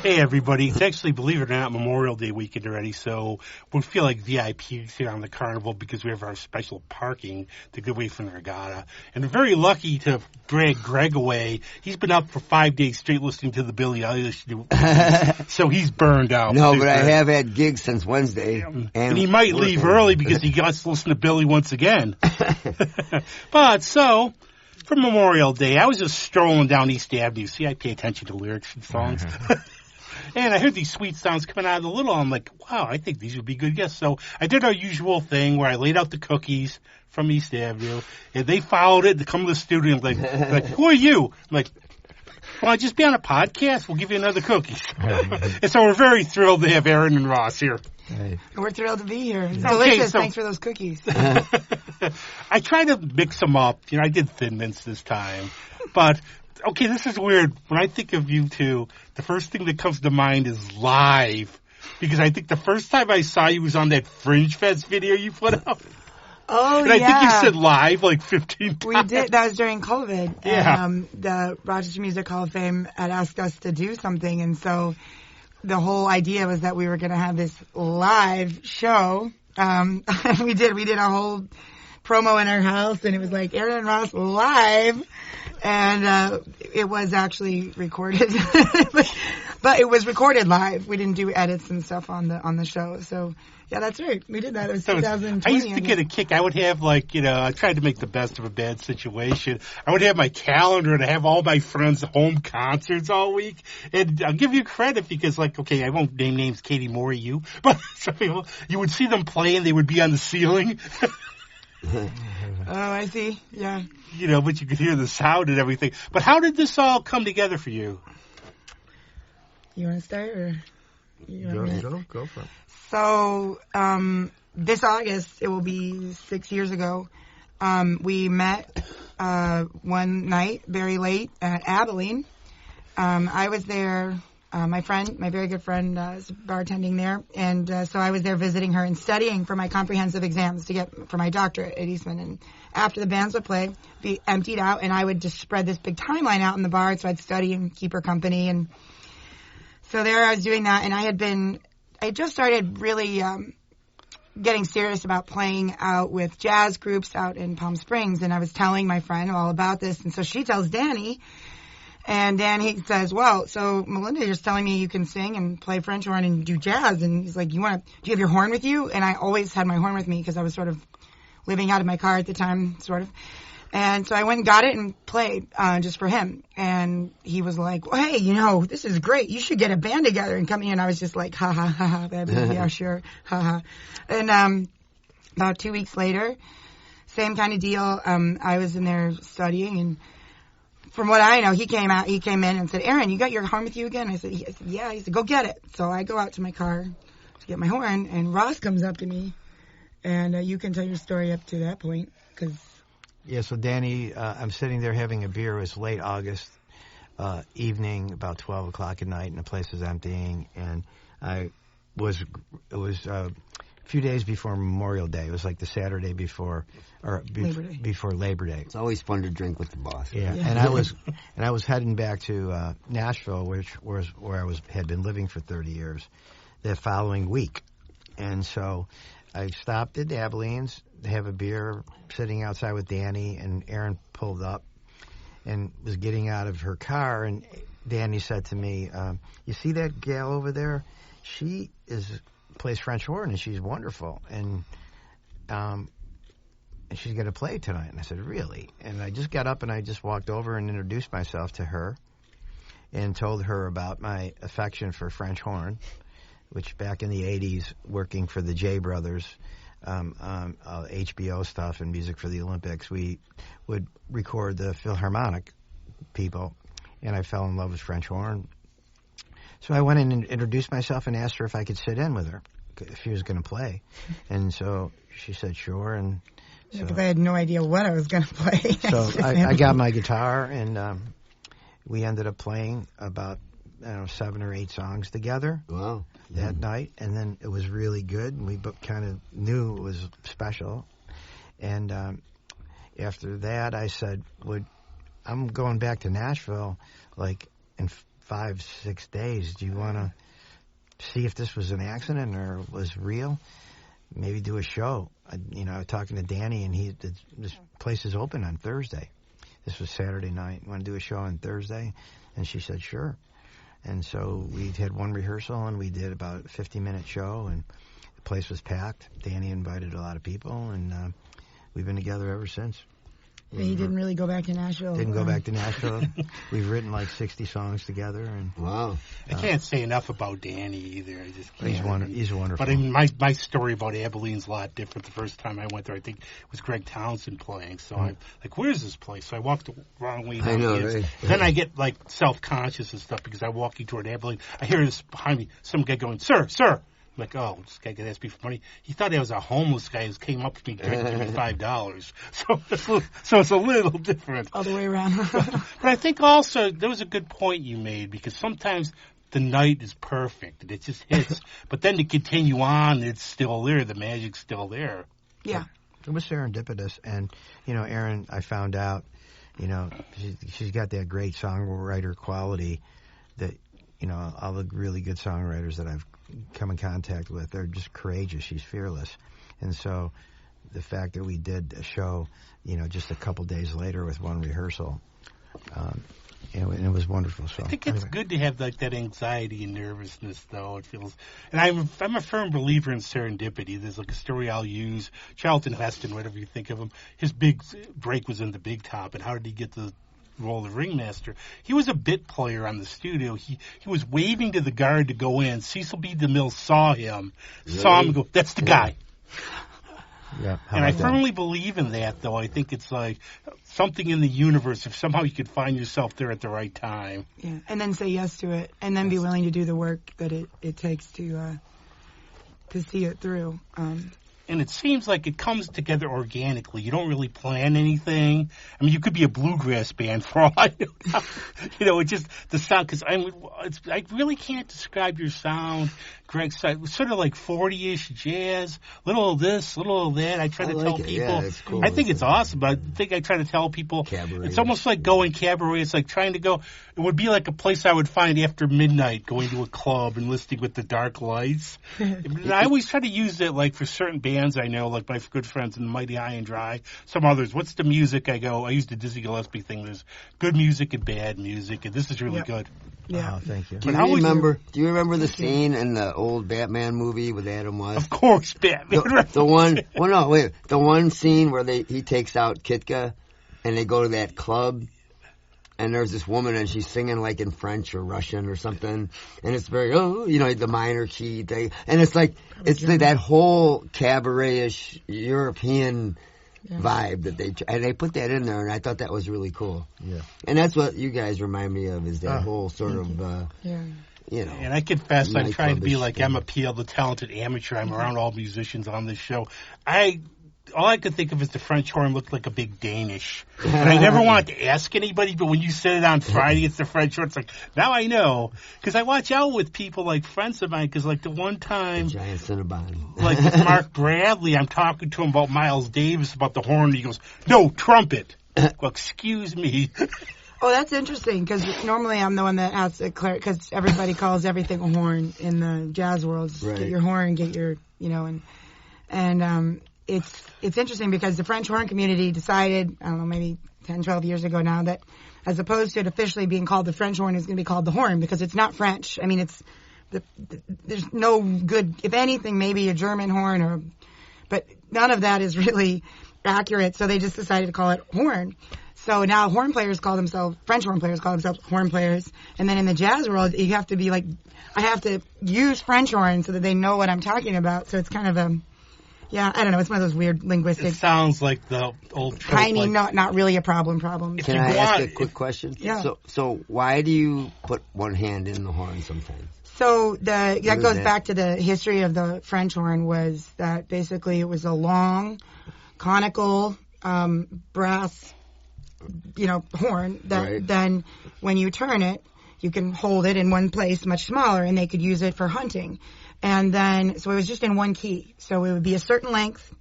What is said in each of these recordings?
Hey everybody, it's actually, believe it or not, Memorial Day weekend already, so we feel like VIPs here on the carnival because we have our special parking to get away from the regatta. And we're very lucky to drag Greg away. He's been up for 5 days straight listening to the Billie Eilish, so he's burned out. No, but I have had gigs since Wednesday. And he might leave early because he got to listen to Billie once again. But so, for Memorial Day, I was just strolling down East Avenue. See, I pay attention to lyrics and songs. And I heard these sweet sounds coming out of the little. I'm like, wow, I think these would be good guests. So I did our usual thing where I laid out the cookies from East Avenue, and they followed it to come to the studio. And like, who are you? I'm like, well, I just be on a podcast. We'll give you another cookie. And so we're very thrilled to have Erin and Ross here. Hey. We're thrilled to be here. It's delicious. So, thanks for those cookies. I try to mix them up. You know, I did Thin Mints this time. But, okay, this is weird. When I think of you two, the first thing that comes to mind is live. Because I think the first time I saw you was on that Fringe Fest video you put up. Oh, and I think you said live like 15 times. We did. That was during COVID. Yeah. And the Rochester Music Hall of Fame had asked us to do something. And so the whole idea was that we were going to have this live show. We did a whole promo in our house, and it was like Erin Ross live. And it was actually recorded. But it was recorded live. We didn't do edits and stuff on the show. So, yeah, that's right. We did that. It was 2020. I used to get a kick. I would have, like, you know, I tried to make the best of a bad situation. I would have my calendar and I have all my friends' home concerts all week. And I'll give you credit because, like, okay, I won't name names, Katie Moore, you. But some people, you would see them play and they would be on the ceiling. Oh, I see. Yeah. You know, but you could hear the sound and everything. But how did this all come together for you? You want to start or you want me to? Go for it. So, this August, it will be 6 years ago. We met one night, very late, at Abilene. I was there. My very good friend, is bartending there, and so I was there visiting her and studying for my comprehensive exams for my doctorate at Eastman. And after the bands would play, be emptied out, and I would just spread this big timeline out in the bar, so I'd study and keep her company. And so there I was doing that, and I just started really getting serious about playing out with jazz groups out in Palm Springs, and I was telling my friend all about this, and so she tells Danny. And then he says, well, so Melinda, you're telling me you can sing and play French horn and do jazz. And he's like, do you have your horn with you? And I always had my horn with me because I was sort of living out of my car at the time, sort of. And so I went and got it and played just for him. And he was like, well, hey, you know, this is great. You should get a band together and come in. And I was just like, ha, ha, ha, ha. Yeah, sure. Ha, ha. And about 2 weeks later, same kind of deal. I was in there studying, and from what I know, he came in and said, Erin, you got your horn with you again? I said, yeah. He said, go get it. So I go out to my car to get my horn, and Ross comes up to me, and you can tell your story up to that point. Yeah, so Danny, I'm sitting there having a beer. It was late August evening, about 12 o'clock at night, and the place was emptying, and it was a few days before Memorial Day. It was like the Saturday before Labor Day. It's always fun to drink with the boss. Yeah. And I was heading back to Nashville, which was where had been living for 30 years, the following week. And so I stopped at Abilene's to have a beer, sitting outside with Danny, and Erin pulled up and was getting out of her car, and Danny said to me, you see that gal over there? She plays French horn, and she's wonderful, and she's going to play tonight. And I said, really? And I just got up and I just walked over and introduced myself to her and told her about my affection for French horn, which back in the 80s, working for the J Brothers, HBO stuff and music for the Olympics, we would record the Philharmonic people, and I fell in love with French horn. So I went in and introduced myself and asked her if I could sit in with her, if she was going to play. And so she said sure. And so, because I had no idea what I was going to play. So I got my guitar, and we ended up playing about 7 or 8 songs together. Wow. That night, and then it was really good, and we kind of knew it was special. And after that, I said, I'm going back to Nashville, like, in 5-6 days. Do you want to see if this was an accident or was real? Maybe do a show. Talking to Danny, and this place is open on Thursday. This was Saturday night. Want to do a show on Thursday? And she said, sure. And so we had one rehearsal, and we did about a 50-minute show, and the place was packed. Danny invited a lot of people, and we've been together ever since. But he didn't really go back to Nashville. Didn't go back to Nashville. We've written like 60 songs together. And Wow. I can't say enough about Danny either. I just can't. He's wonderful. But I mean, my story about Abilene's a lot different. The first time I went there, I think it was Greg Townsend playing. So I'm like, where's this place? So I walked the wrong way. I know, right? Then I get like self-conscious and stuff because I'm walking toward Abilene. I hear this behind me, some guy going, sir. I'm like, oh, this guy could ask me for money. He thought I was a homeless guy who came up to me trying to give me $5. So it's a little different. All the way around. But I think also there was a good point you made because sometimes the night is perfect and it just hits. But then to continue on, it's still there. The magic's still there. Yeah. It was serendipitous. And, Erin, I found out, she's got that great songwriter quality that, all the really good songwriters that I've come in contact with, they're just courageous. She's fearless. And so the fact that we did a show, just a couple days later with one rehearsal, and it was wonderful. So I think it's good to have like that anxiety and nervousness, though. It feels, and I'm a firm believer in serendipity. There's like a story I'll use. Charlton Heston, whatever you think of him, his big break was in The Big Top, and how did he get the role of ringmaster? He was a bit player on the studio. He was waving to the guard to go in. Cecil B. DeMille saw him and go, that's the guy. Yeah, and I firmly believe in that, though. I think it's like something in the universe. If somehow you could find yourself there at the right time. Yeah, and then say yes to it, and then be willing to do the work that it takes to see it through. And it seems like it comes together organically. You don't really plan anything. I mean, you could be a bluegrass band for all I know. It's just the sound, because I really can't describe your sound, Greg. It was sort of like 40-ish jazz, little of this, little of that. I try to tell people. Yeah, it's cool. I think it's awesome. I think I try to tell people. Cabaret. It's almost like going cabaret. It's like trying to go. It would be like a place I would find after midnight, going to a club and listening with the dark lights. And I always try to use that like for certain bands I know, like my good friends in Mighty High and Dry, some others. What's the music? I use the Dizzy Gillespie thing. There's good music and bad music, and this is really good. Yeah. Oh, thank you. Do you remember the scene in the old Batman movie with Adam West? Of course, Batman. The one scene where he takes out Kitka and they go to that club and there's this woman and she's singing like in French or Russian or something, and it's very the minor key thing, and it's like that whole cabaret-ish European vibe that they put that in there, and I thought that was really cool. Yeah, and that's what you guys remind me of, is that whole sort of And I confess, I'm trying to be like thing. Emma Peel, the talented amateur. I'm around all musicians on this show. All I could think of is the French horn looked like a big Danish. And I never wanted to ask anybody, but when you said it on Friday, it's the French horn. It's like, now I know. Because I watch out with people like friends of mine, because like the one time, giant Cinnabon. like with Mark Bradley, I'm talking to him about Miles Davis, about the horn, and he goes, no, trumpet. Well, excuse me. Oh, that's interesting, because normally I'm the one that has to clear, because everybody calls everything a horn in the jazz world. Right. Get your horn, get your, and it's interesting because the French horn community decided, I don't know, maybe 10, 12 years ago now, that as opposed to it officially being called the French horn, it's going to be called the horn, because it's not French. I mean, there's no good, if anything, maybe a German horn, but none of that is really accurate, so they just decided to call it horn. So now French horn players call themselves horn players, and then in the jazz world, you have to be like, I have to use French horn so that they know what I'm talking about, so it's kind of I don't know. It's one of those weird linguistic. It sounds like the old trope, tiny, not really a problem. Can I ask a quick question? Yeah. So why do you put one hand in the horn sometimes? So that goes back to the history of the French horn, was that basically it was a long, conical, brass, horn that then when you turn it, you can hold it in one place, much smaller, and they could use it for hunting. And then, so it was just in one key. So it would be a certain length,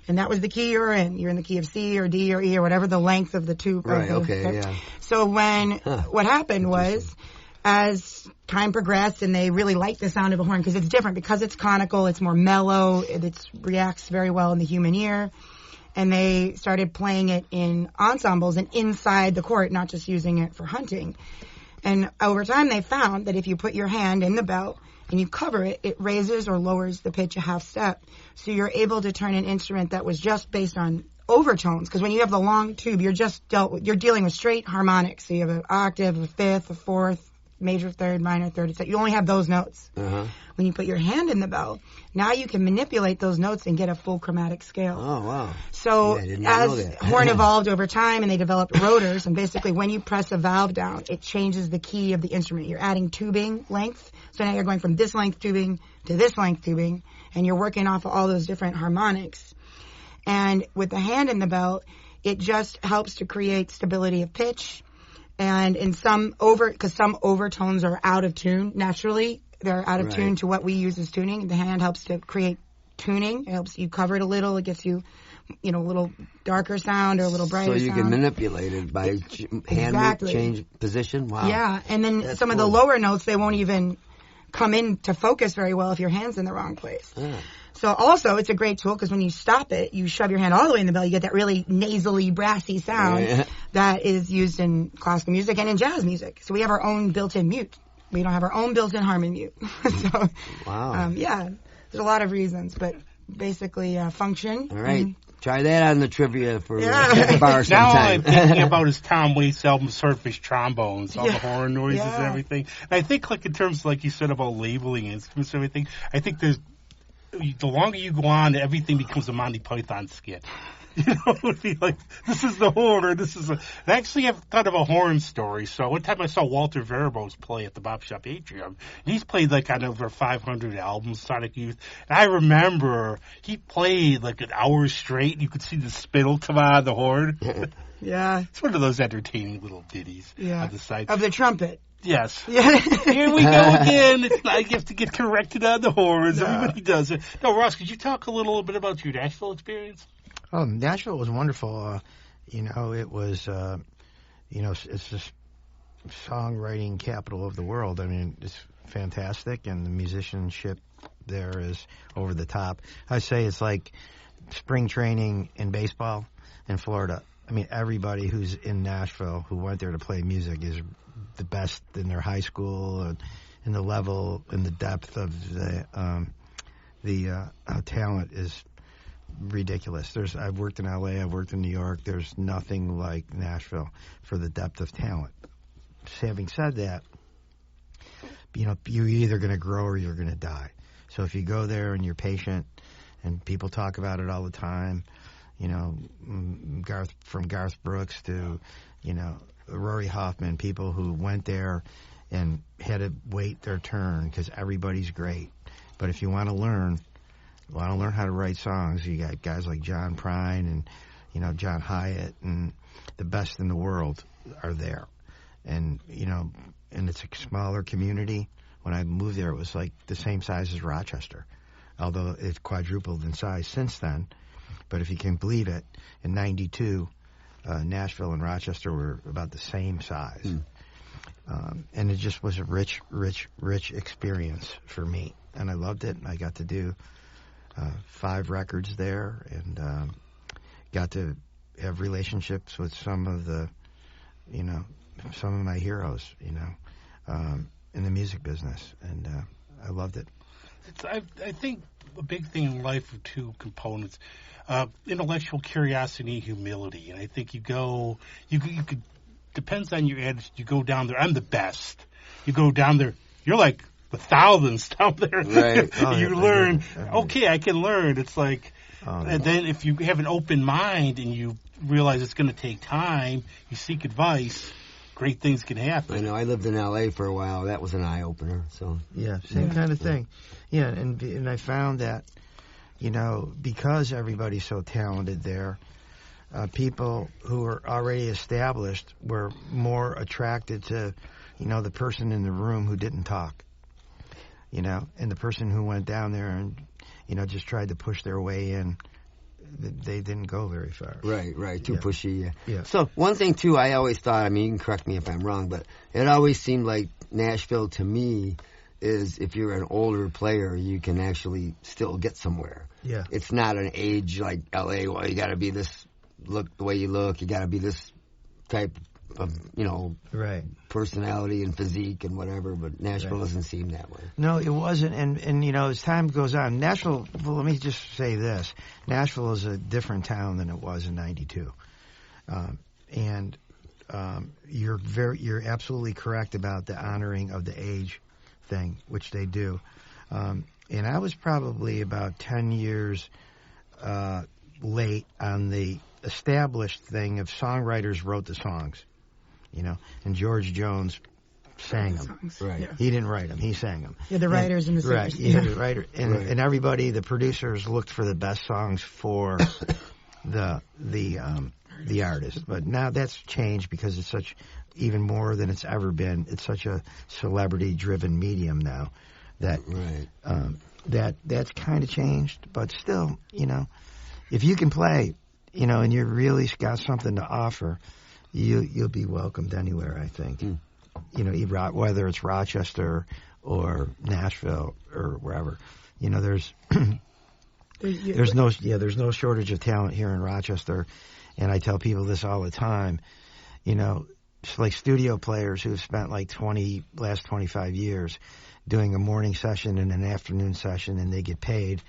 and that was the key you're in. You're in the key of C or D or E or whatever the length of the tube. Right, okay, yeah. So what happened was, as time progressed and they really liked the sound of a horn because it's different, because it's conical, it's more mellow, it reacts very well in the human ear. And they started playing it in ensembles and inside the court, not just using it for hunting. And over time they found that if you put your hand in the bell and you cover it, it raises or lowers the pitch a half step. So you're able to turn an instrument that was just based on overtones. Because when you have the long tube, you're dealing with straight harmonics. So you have an octave, a fifth, a fourth, major third, minor third. So you only have those notes. Uh-huh. When you put your hand in the bell, now you can manipulate those notes and get a full chromatic scale. Oh, wow. So I did not know as that. horn evolved over time and they developed rotors, and basically when you press a valve down, it changes the key of the instrument. You're adding tubing length. So now you're going from this length tubing to this length tubing, and you're working off of all those different harmonics. And with the hand in the bell, it just helps to create stability of pitch. And in because some overtones are out of tune naturally. They're out of tune to what we use as tuning. The hand helps to create tuning. It helps you cover it a little. It gets you, a little darker sound or a little brighter sound. So you can manipulate it by hand change position? Wow. Yeah, and then That's some of the lower notes, they won't even come in to focus very well if your hand's in the wrong place. Yeah. So also, it's a great tool because when you stop it, you shove your hand all the way in the bell, you get that really nasally, brassy sound that is used in classical music and in jazz music. So we have our own built-in mute. We don't have our own built-in harmon mute. So, wow. There's a lot of reasons, but basically function. All right. Try that on the trivia for Yeah. bar sometime. Now I'm thinking about his Tom Waits album, Surface Trombones, all the horn noises and everything. And I think, in terms, like you said, about labeling instruments and everything, I think the longer you go on, everything becomes a Monty Python skit. It would be like, this is the horn, or this is a... And actually, I've thought of a horn story. So one time I saw Walter Verabos play at the Bop Shop Atrium. And he's played, on over 500 albums, Sonic Youth. And I remember he played, an hour straight. You could see the spittle come out of the horn. Yeah. It's one of those entertaining little ditties on the side. Of the trumpet. Yes. Yeah. Here we go again. It's like you have to get corrected on the horns. No. Everybody does it. No, Ross, could you talk a little bit about your Nashville experience? Oh, Nashville was wonderful. It was, it's the songwriting capital of the world. I mean, it's fantastic, and the musicianship there is over the top. I say it's like spring training in baseball in Florida. I mean, everybody who's in Nashville who went there to play music is the best in their high school, and in the level and the depth of the talent is ridiculous. I've worked in LA, I've worked in New York. There's nothing like Nashville for the depth of talent. Having said that, you're either going to grow or you're going to die. So if you go there and you're patient, and people talk about it all the time, from Garth Brooks to, Rory Hoffman, people who went there and had to wait their turn because everybody's great. But if you want to learn how to write songs, you got guys like John Prine and, John Hyatt, and the best in the world are there. And, and it's a smaller community. When I moved there, it was like the same size as Rochester, although it's quadrupled in size since then. But if you can believe it, in 92, Nashville and Rochester were about the same size. And it just was a rich experience for me. And I loved it. I got to do 5 records there, and got to have relationships with some of my heroes, in the music business. And I loved it. I think a big thing in life are 2 components. Intellectual curiosity and humility. And I think you could, depends on your attitude, you go down there, I'm the best. You go down there, you're like the thousands down there. Right. You learn, okay, I can learn. It's like, and then if you have an open mind and you realize it's going to take time, you seek advice, great things can happen. I know. I lived in L.A. for a while. That was an eye-opener. So yeah, same kind of thing. Yeah, and I found that, because everybody's so talented there, people who are already established were more attracted to the person in the room who didn't talk, and the person who went down there and, just tried to push their way in, they didn't go very far. Right. Too pushy. Yeah. So one thing, too, I always thought, I mean, you can correct me if I'm wrong, but it always seemed like Nashville to me is if you're an older player, you can actually still get somewhere. Yeah. It's not an age like L.A., well, you got to be this, look the way you look, you got to be this type of, right, personality and physique and whatever, but Nashville doesn't seem that way. No, it wasn't, and as time goes on, Nashville, well, let me just say this, Nashville is a different town than it was in '92. You're absolutely correct about the honoring of the age thing, which they do. And I was probably about 10 years late on the established thing of songwriters wrote the songs, and George Jones sang them. Right. Yeah. He didn't write them, he sang them. Yeah, the writers and the singers. Right, yeah, the writer. And everybody, the producers looked for the best songs for the artist. But now that's changed because it's such, even more than it's ever been, it's such a celebrity-driven medium now that that's kind of changed. But still, if you can play, and you really got something to offer, you'll be welcomed anywhere, I think. Whether it's Rochester or Nashville or wherever, there's no shortage of talent here in Rochester, and I tell people this all the time. It's like studio players who've spent like 25 years doing a morning session and an afternoon session, and they get paid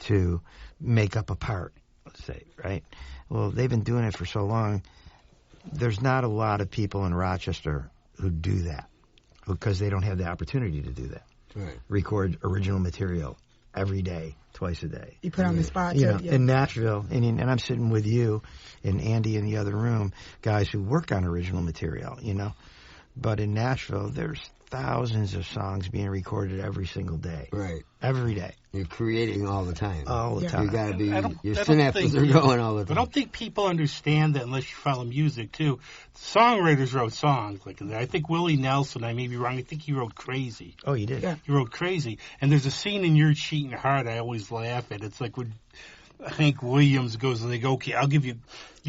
to make up a part, let's say, right? Well, they've been doing it for so long. There's not a lot of people in Rochester who do that because they don't have the opportunity to do that. Right. Record original material every day, twice a day. You put on the spot. In Nashville, and I'm sitting with you and Andy in the other room, guys who work on original material, But in Nashville, there's thousands of songs being recorded every single day. Right. Every day. You're creating all the time. All the time. You got to be, your synapses are going all the time. I don't think people understand that unless you follow music, too. Songwriters wrote songs. I think Willie Nelson, I may be wrong, I think he wrote Crazy. Oh, you did? Yeah. He wrote Crazy. And there's a scene in Your Cheating Heart I always laugh at. It's like when Hank Williams goes and they go, okay, I'll give you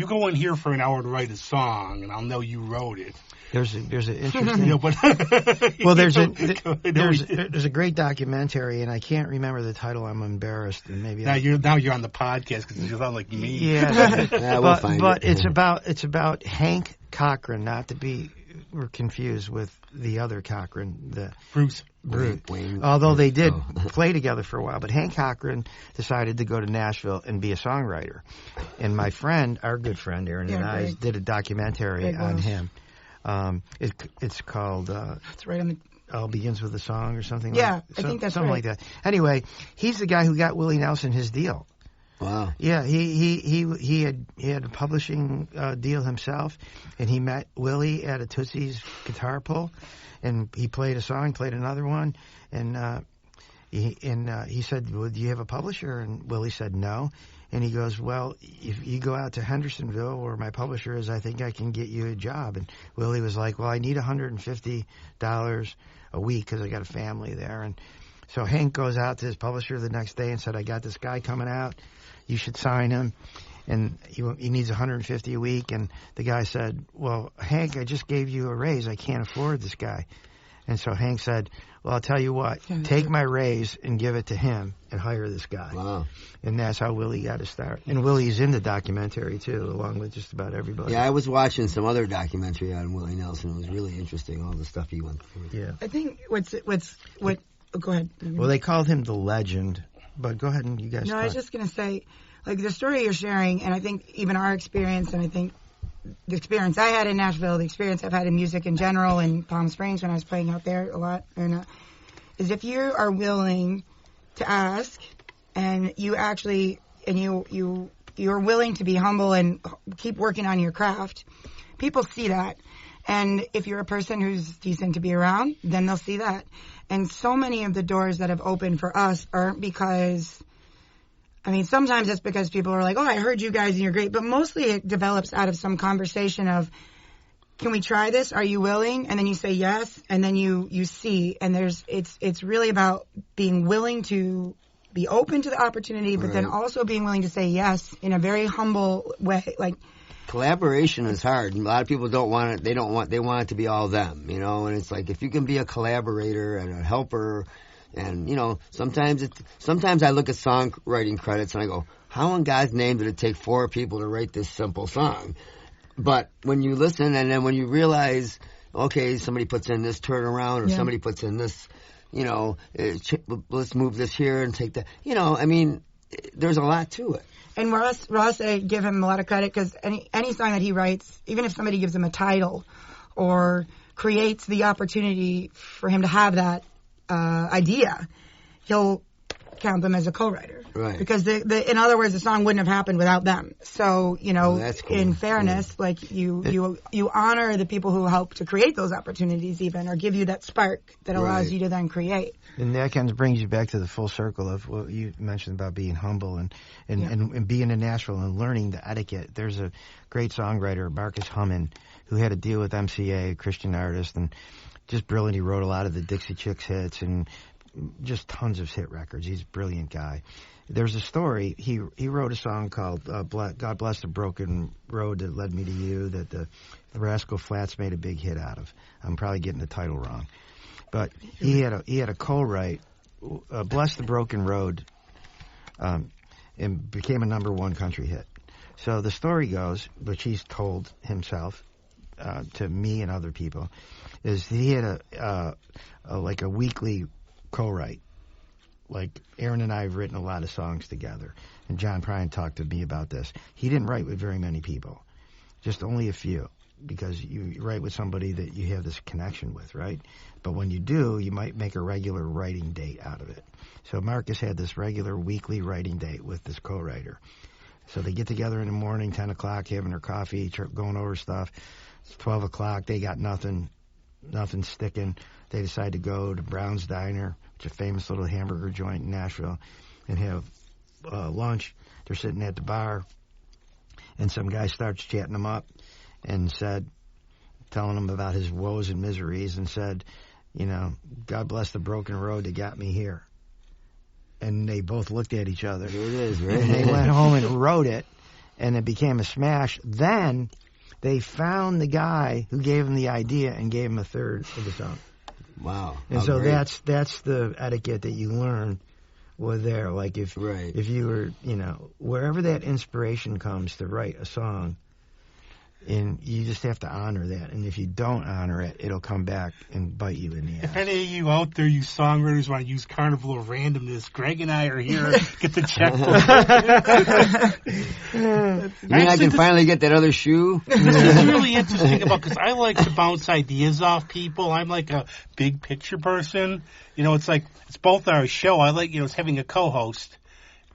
go in here for an hour to write a song, and I'll know you wrote it. There's an interesting. Well, there's a great documentary, and I can't remember the title. I'm embarrassed, and maybe now you're on the podcast because you sound like me. Yeah, we'll find but it. it's about Hank Cochran, not to be confused with the other Cochran, the Bruce. Wayne. Although they did play together for a while, but Hank Cochran decided to go to Nashville and be a songwriter, and my friend, our good friend Erin and I, did a documentary on him. It's called it's right on the All Begins with a Song or something. I think that's something like that. Anyway, he's the guy who got Willie Nelson his deal. Wow. Yeah, he had a publishing deal himself, and he met Willie at a Tootsie's guitar pull, and he played a song, played another one, and he said, "Well, do you have a publisher?" And Willie said, "No." And he goes, "Well, if you go out to Hendersonville, where my publisher is, I think I can get you a job." And Willie was like, "Well, I need $150 a week because I got a family there." And so Hank goes out to his publisher the next day and said, "I got this guy coming out. You should sign him." And he needs $150 a week. And the guy said, "Well, Hank, I just gave you a raise. I can't afford this guy." And so Hank said, "Well, I'll tell you what, take my raise and give it to him and hire this guy." Wow. And that's how Willie got to start. And Willie's in the documentary, too, along with just about everybody. Yeah, I was watching some other documentary on Willie Nelson. It was really interesting, all the stuff he went through. Yeah. I think go ahead. Well, they called him the legend, but go ahead and you guys No, talk. I was just going to say, the story you're sharing, and I think even our experience, and I think the experience I had in Nashville, the experience I've had in music in general in Palm Springs when I was playing out there a lot, is if you are willing to ask and you actually, and you're willing to be humble and keep working on your craft, people see that. And if you're a person who's decent to be around, then they'll see that. And so many of the doors that have opened for us aren't because, sometimes it's because people are like, "Oh, I heard you guys and you're great," but mostly it develops out of some conversation of, can we try this? Are you willing? And then you say yes, and then you see, and it's really about being willing to be open to the opportunity, but then also being willing to say yes in a very humble way. Like, collaboration is hard. A lot of people don't want it. They want it to be all them, you know. And it's like, if you can be a collaborator and a helper, and you know, sometimes I look at songwriting credits and I go, how in God's name did it take 4 people to write this simple song? But when you listen, and then when you realize, okay, somebody puts in this turnaround, or somebody puts in this, you know, let's move this here and take that. You know, I mean, there's a lot to it. And Ross, I give him a lot of credit, because any song that he writes, even if somebody gives him a title or creates the opportunity for him to have that idea, he'll count them as a co-writer. Right. Because in other words, the song wouldn't have happened without them. So, you know, that's cool. In fairness, like you honor the people who help to create those opportunities, even, or give you that spark that allows you to then create. And that kind of brings you back to the full circle of what you mentioned about being humble and being in Nashville and learning the etiquette. There's a great songwriter, Marcus Hummin, who had a deal with MCA, a Christian artist, and just brilliant. He wrote a lot of the Dixie Chicks hits and just tons of hit records. He's a brilliant guy. There's a story. He wrote a song called God Bless the Broken Road That Led Me to You, that the Rascal Flatts made a big hit out of. I'm probably getting the title wrong. But he had a co-write, Bless the Broken Road, and became a #1 country hit. So the story goes, which he's told himself to me and other people, is he had a weekly co-write. Like, Erin and I have written a lot of songs together, and John Prine talked to me about this. He didn't write with very many people, just only a few, because you write with somebody that you have this connection with, right? But when you do, you might make a regular writing date out of it. So Marcus had this regular weekly writing date with this co-writer. So they get together in the morning, 10 o'clock, having their coffee, going over stuff. It's 12 o'clock, they got nothing sticking. They decide to go to Brown's Diner, which is a famous little hamburger joint in Nashville, and have lunch. They're sitting at the bar, and some guy starts chatting them up and telling them about his woes and miseries, and said, you know, God bless the broken road that got me here. And they both looked at each other. There it is, right? And they went home and wrote it, and it became a smash. Then they found the guy who gave them the idea and gave him a third of the song. Wow. And so great. that's the etiquette that you learn with there. Like, if you were, you know, wherever that inspiration comes to write a song, and you just have to honor that. And if you don't honor it, it'll come back and bite you in the ass. If any of you out there, you songwriters, want to use Carnival of Randomness, Greg and I are here. Get the checkbook. You mean I can finally get that other shoe? This is really interesting because I like to bounce ideas off people. I'm like a big picture person. You know, it's like, it's both our show. I like, you know, it's having a co-host.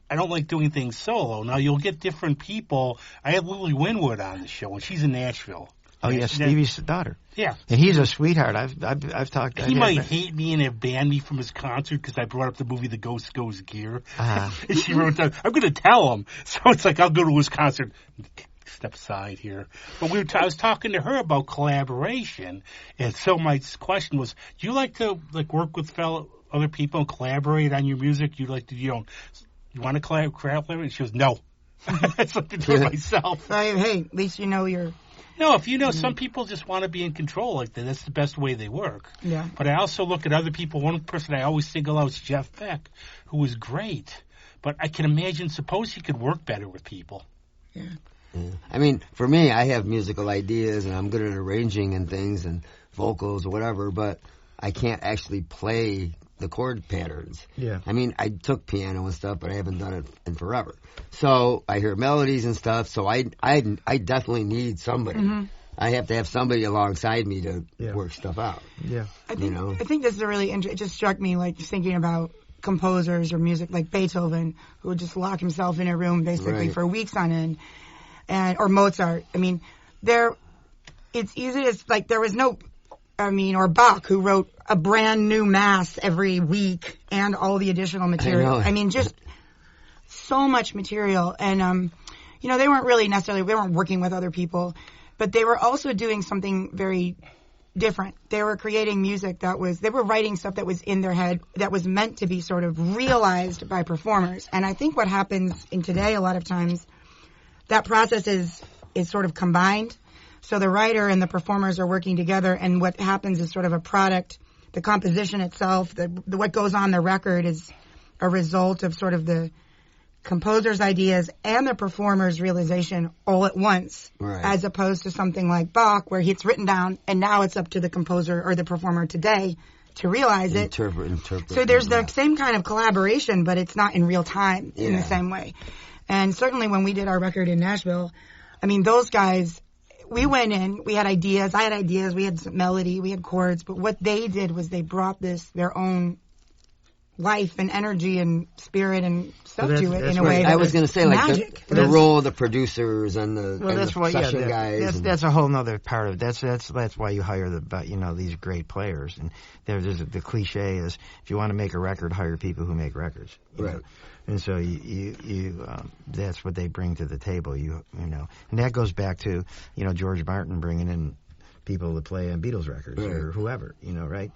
I don't like doing things solo. Now, you'll get different people. I had Lily Winwood on the show, and she's in Nashville. Oh, yeah, Stevie's daughter. Yeah. And he's a sweetheart. I've talked to him. He might hate me and have banned me from his concert because I brought up the movie The Ghost Goes Gear. And she wrote down, I'm going to tell him. So it's like, I'll go to his concert. Step aside here. But I was talking to her about collaboration. And so my question was, do you like to work with other people and collaborate on your music? You want to collaborate? And she goes, no. I'd like to do it myself. Hey, at least you know you're... No, if you know, some people just want to be in control like that. That's the best way they work. Yeah. But I also look at other people. One person I always single out is Jeff Beck, who was great. But I can imagine, suppose he could work better with people. Yeah. I mean, for me, I have musical ideas, and I'm good at arranging and things and vocals or whatever, but I can't actually play the chord patterns. Yeah. I mean, I took piano and stuff, but I haven't done it in forever. So I hear melodies and stuff, so I definitely need somebody. Mm-hmm. I have to have somebody alongside me to work stuff out. Yeah. I think this is a really it just struck me, like, thinking about composers or music like Beethoven, who would just lock himself in a room basically for weeks on end, or Mozart. I mean, it's easy to, like, there was no, or Bach, who wrote a brand new mass every week and all the additional material. I mean, just so much material. And, they weren't working with other people. But they were also doing something very different. They were creating music they were writing stuff that was in their head that was meant to be sort of realized by performers. And I think what happens in today a lot of times, that process is sort of combined. So the writer and the performers are working together, and what happens is sort of a product. The composition itself, what goes on the record is a result of sort of the composer's ideas and the performer's realization all at once, right, as opposed to something like Bach, where it's written down and now it's up to the composer or the performer today to realize it. Interpret. So there's the same kind of collaboration, but it's not in real time in the same way. And certainly when we did our record in Nashville, I mean, those guys, we went in, we had ideas, I had ideas, we had some melody, we had chords, but what they did was they brought their own life and energy and spirit and stuff to it in a way that I was going to say, like, magic. the role of the producers and the session guys. That's a whole other part of it. That's why you hire these great players. And there's the cliche is, if you want to make a record, hire people who make records. Right. Know? And so that's what they bring to the table. You know, and that goes back to George Martin bringing in people to play on Beatles records or whoever. Right.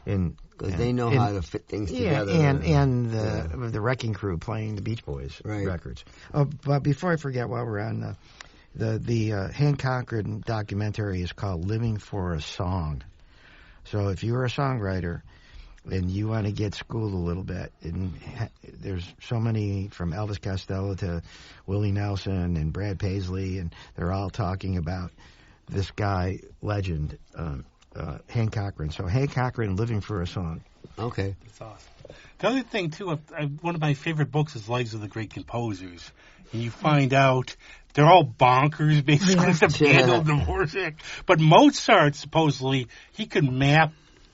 Because they know how to fit things together. And the Wrecking Crew playing the Beach Boys records. Oh, but before I forget, while we're on the Hank Cochran documentary is called Living for a Song. So if you're a songwriter and you want to get schooled a little bit, and there's so many, from Elvis Costello to Willie Nelson and Brad Paisley, and they're all talking about this guy, legend, Hank Cochran. So Hank Cochran, Living for a Song. Okay. That's awesome. The other thing, too, one of my favorite books is Lives of the Great Composers. And you find out they're all bonkers, basically, except Handel, Dvorak. But Mozart, supposedly, he could map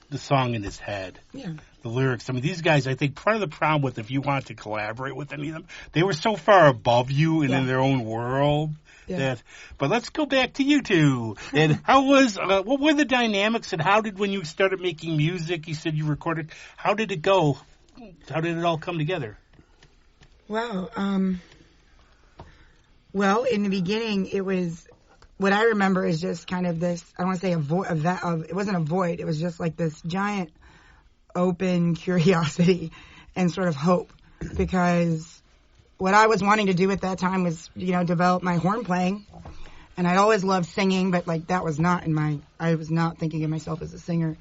the song in his head. Yeah. The lyrics. I mean, these guys, I think part of the problem with, if you want to collaborate with any of them, they were so far above you and in their own world. Yeah. But let's go back to you two. And what were the dynamics, and how did, when you started making music, you said you recorded, how did it go? How did it all come together? Wow. Well, in the beginning, it was, what I remember is just kind of this, I don't want to say it wasn't a void, it was just like this giant open curiosity and sort of hope, because what I was wanting to do at that time was, develop my horn playing, and I'd always loved singing, but like that was not I was not thinking of myself as a singer,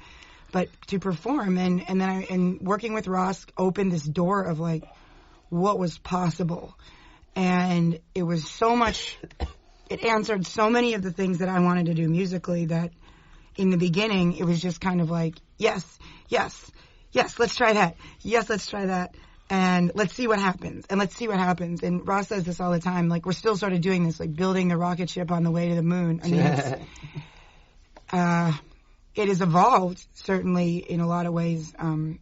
but to perform, and then working with Ross opened this door of like what was possible, and it was so much, it answered so many of the things that I wanted to do musically, that in the beginning it was just kind of like, yes, let's try that, yes, let's try that. And let's see what happens. And Ross says this all the time. Like, we're still sort of doing this, like building the rocket ship on the way to the moon. I mean, it has evolved, certainly, in a lot of ways. And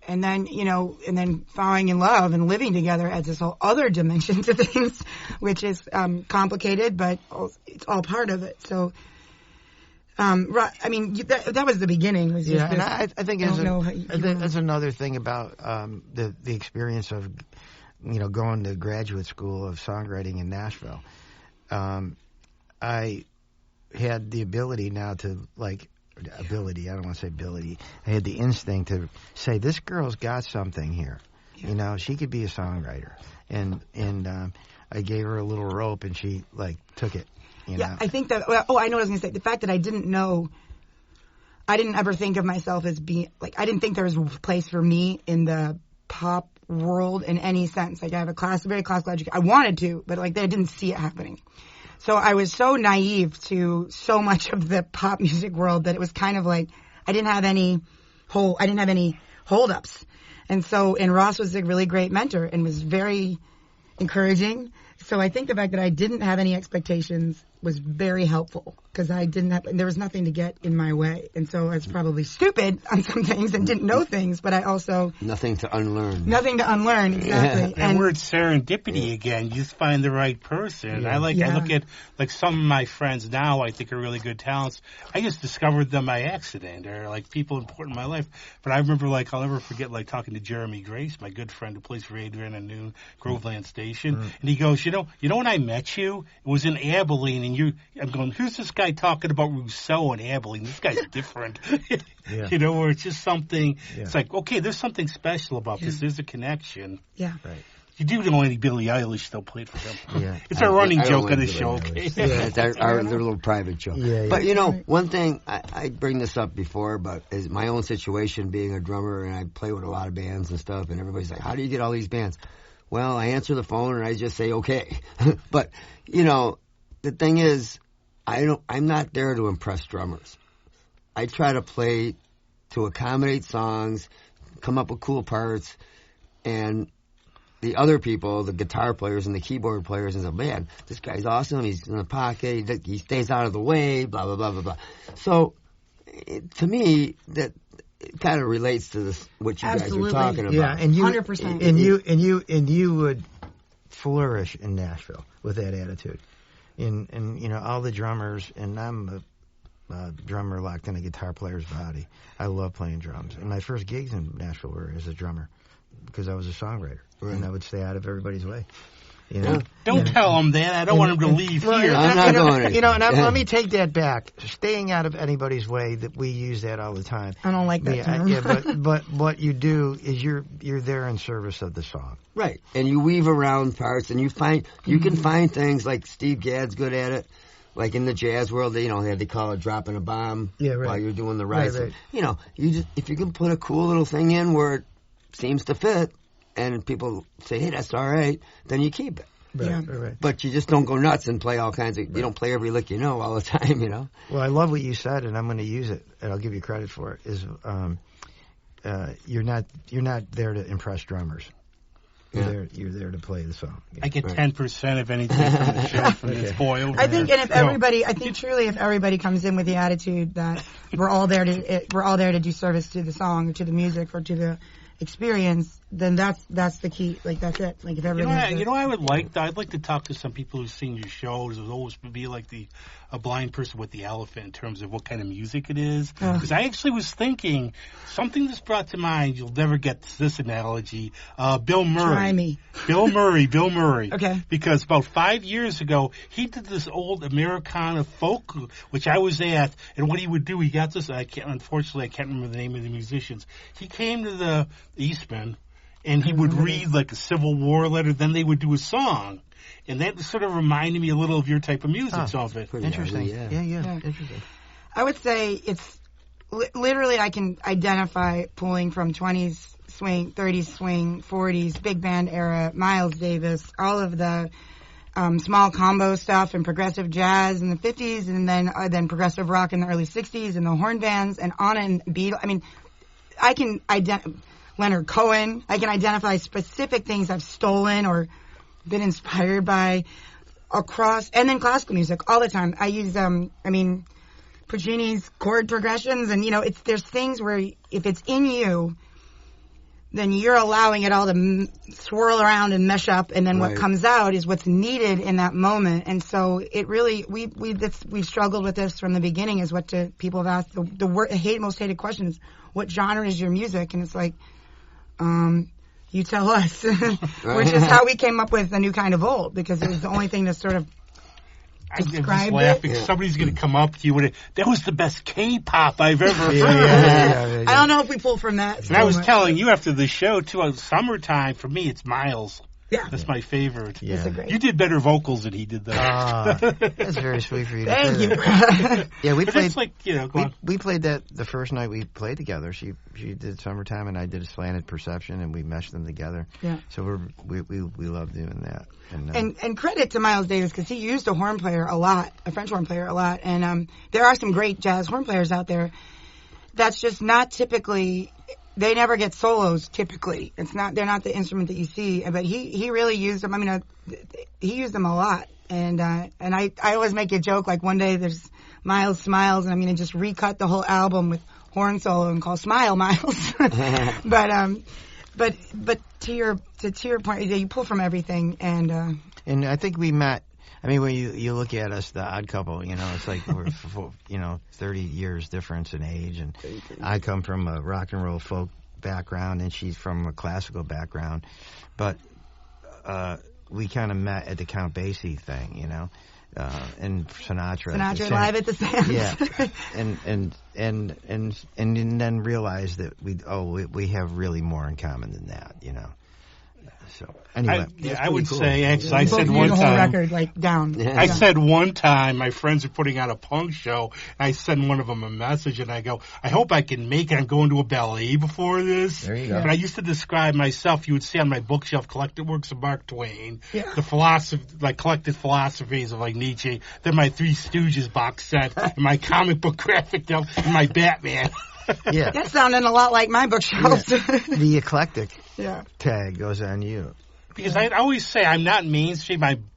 then falling in love and living together adds this whole other dimension to things, which is complicated, but it's all part of it. So, I mean, that was the beginning. Was just and I think that's another thing about the experience of, going to graduate school of songwriting in Nashville. I had the ability now to, I don't want to say ability. I had the instinct to say, this girl's got something here. Yeah. She could be a songwriter. And I gave her a little rope, and she, took it. I think that, I know what I was going to say. The fact that I didn't ever think of myself as being, I didn't think there was a place for me in the pop world in any sense. Like, I have a very classical education. I wanted to, but I didn't see it happening. So I was so naive to so much of the pop music world that it was kind of like, I didn't have any holdups. And Ross was a really great mentor and was very encouraging. So I think the fact that I didn't have any expectations was very helpful, because there was nothing to get in my way. And so I was probably stupid on some things and didn't know things, but I also... Nothing to unlearn, exactly. And word serendipity again. You just find the right person. Yeah. I look at some of my friends now I think are really good talents. I just discovered them by accident, or people important in my life. But I remember I'll never forget talking to Jeremy Grace, my good friend who plays for Adrian and Noon, Groveland Station. conversation, and he goes, you know when I met you, it was in Abilene, and I'm going, who's this guy talking about Rousseau in Abilene? This guy's different. You know, where it's just something, it's like, okay, there's something special about this. There's a connection. Yeah. Right. You do know any Billie Eilish still played for them. Yeah. It's a running joke like on the Billie show. Eilish. Okay? Yeah, it's our little private joke. Yeah, But, you know, one thing, I bring this up before, but is my own situation being a drummer, and I play with a lot of bands and stuff, and everybody's like, how do you get all these bands? Well, I answer the phone, and I just say, okay. But, you know, the thing is, I'm not there to impress drummers. I try to play to accommodate songs, come up with cool parts, and the other people, the guitar players and the keyboard players, and say, man, this guy's awesome. He's in the pocket. He stays out of the way. Blah blah blah blah blah. So, to me, that it kind of relates to this what you guys were talking about. Yeah, and you, 100%. And you would flourish in Nashville with that attitude. And you know, all the drummers, and I'm a drummer locked in a guitar player's body. I love playing drums. And my first gigs in Nashville were as a drummer because I was a songwriter. Right. And I would stay out of everybody's way. You know? Don't tell him that. I don't want him to leave here. I'm not going. You know, and let me take that back. Staying out of anybody's way, that we use that all the time. I don't like that term. But what you do is you're there in service of the song. Right. And you weave around parts, and you can find things like Steve Gadd's good at it. Like in the jazz world, they call it dropping a bomb while you're doing the rides. Right. You know, if you can put a cool little thing in where it seems to fit, and people say, hey, that's all right, then you keep it. Right. But you just don't go nuts and play all kinds of... You don't play every lick you know all the time, you know? Well, I love what you said, and I'm going to use it, and I'll give you credit for it, is you're not there to impress drummers. You're there to play the song. Yeah. I get 10% of anything from the show from this boy over I think, there. and if everybody comes in with the attitude that we're all there to do service to the song, or to the music, or to the experience, then that's the key. Like, that's it. Like, if everybody, I would like. I'd like to talk to some people who've seen your shows. It would always be like a blind person with the elephant in terms of what kind of music it is. Because I actually was thinking something that's brought to mind. You'll never get this analogy. Bill Murray. Try me. Bill Murray. Okay. Because about 5 years ago, he did this old Americana folk, which I was at, and what he would do, he got this. Unfortunately, I can't remember the name of the musicians. He came to the Eastman, and he would read like a Civil War letter. Then they would do a song. And that sort of reminded me a little of your type of music, some of it. Interesting. Yeah. Interesting. I would say it's literally, I can identify pulling from 20s swing, 30s swing, 40s, big band era, Miles Davis, all of the small combo stuff, and progressive jazz in the 50s, and then progressive rock in the early 60s, and the horn bands, and on and Beatles. I mean, I can Leonard Cohen. I can identify specific things I've stolen or been inspired by across, and then classical music all the time. I use, Puccini's chord progressions, and, there's things where if it's in you, then you're allowing it all to swirl around and mesh up, and then what comes out is what's needed in that moment. And so it really, we've struggled with this from the beginning, is what people have asked. The most hated question is, what genre is your music? And it's like, you tell us, which is how we came up with A New Kind of Old, because it was the only thing to sort of describe I'm just laughing. it. Somebody's going to come up to you with it. That was the best K-pop I've ever heard. Yeah. I don't know if we pull from that. And I was telling you after the show, too, summertime, for me, it's Miles. Yeah. That's my favorite. Yeah. You did better vocals than he did, though. That's very sweet for you to Thank say you. that. Yeah, we But played. it's like, go on. We played that the first night we played together. She did Summertime, and I did Slanted Perception, and we meshed them together. Yeah. So we love doing that. And credit to Miles Davis, because he used a horn player a lot, a French horn player a lot. And there are some great jazz horn players out there. That's just not typically. They never get solos typically. They're not the instrument that you see. But he really used them. I mean, he used them a lot. And I always make a joke, like one day there's Miles Smiles, and it just recut the whole album with horn solo and call Smile Miles. But to your point, you pull from everything, and I think we met. I mean, when you look at us, the odd couple, it's like we're 30 years difference in age, and I come from a rock and roll folk background, and she's from a classical background, but we kind of met at the Count Basie thing, you know, and Sinatra. Sinatra live at the Sands. Yeah, and then realized that we have really more in common than that, you know. So anyway, I would say, actually, I Both said knew one the whole time. record like down. I said one time, my friends are putting on a punk show, and I send one of them a message, and I go, I hope I can make it. I'm going to a ballet before this. There you go. And I used to describe myself, you would see on my bookshelf, collected works of Mark Twain, the collected philosophies of like Nietzsche, then my Three Stooges box set, and my comic book graphic novel, and my Batman. Yeah. That's sounding a lot like my bookshelves. Yeah. The eclectic Yeah. tag goes on you. Because I always say I'm not mainstream, I'm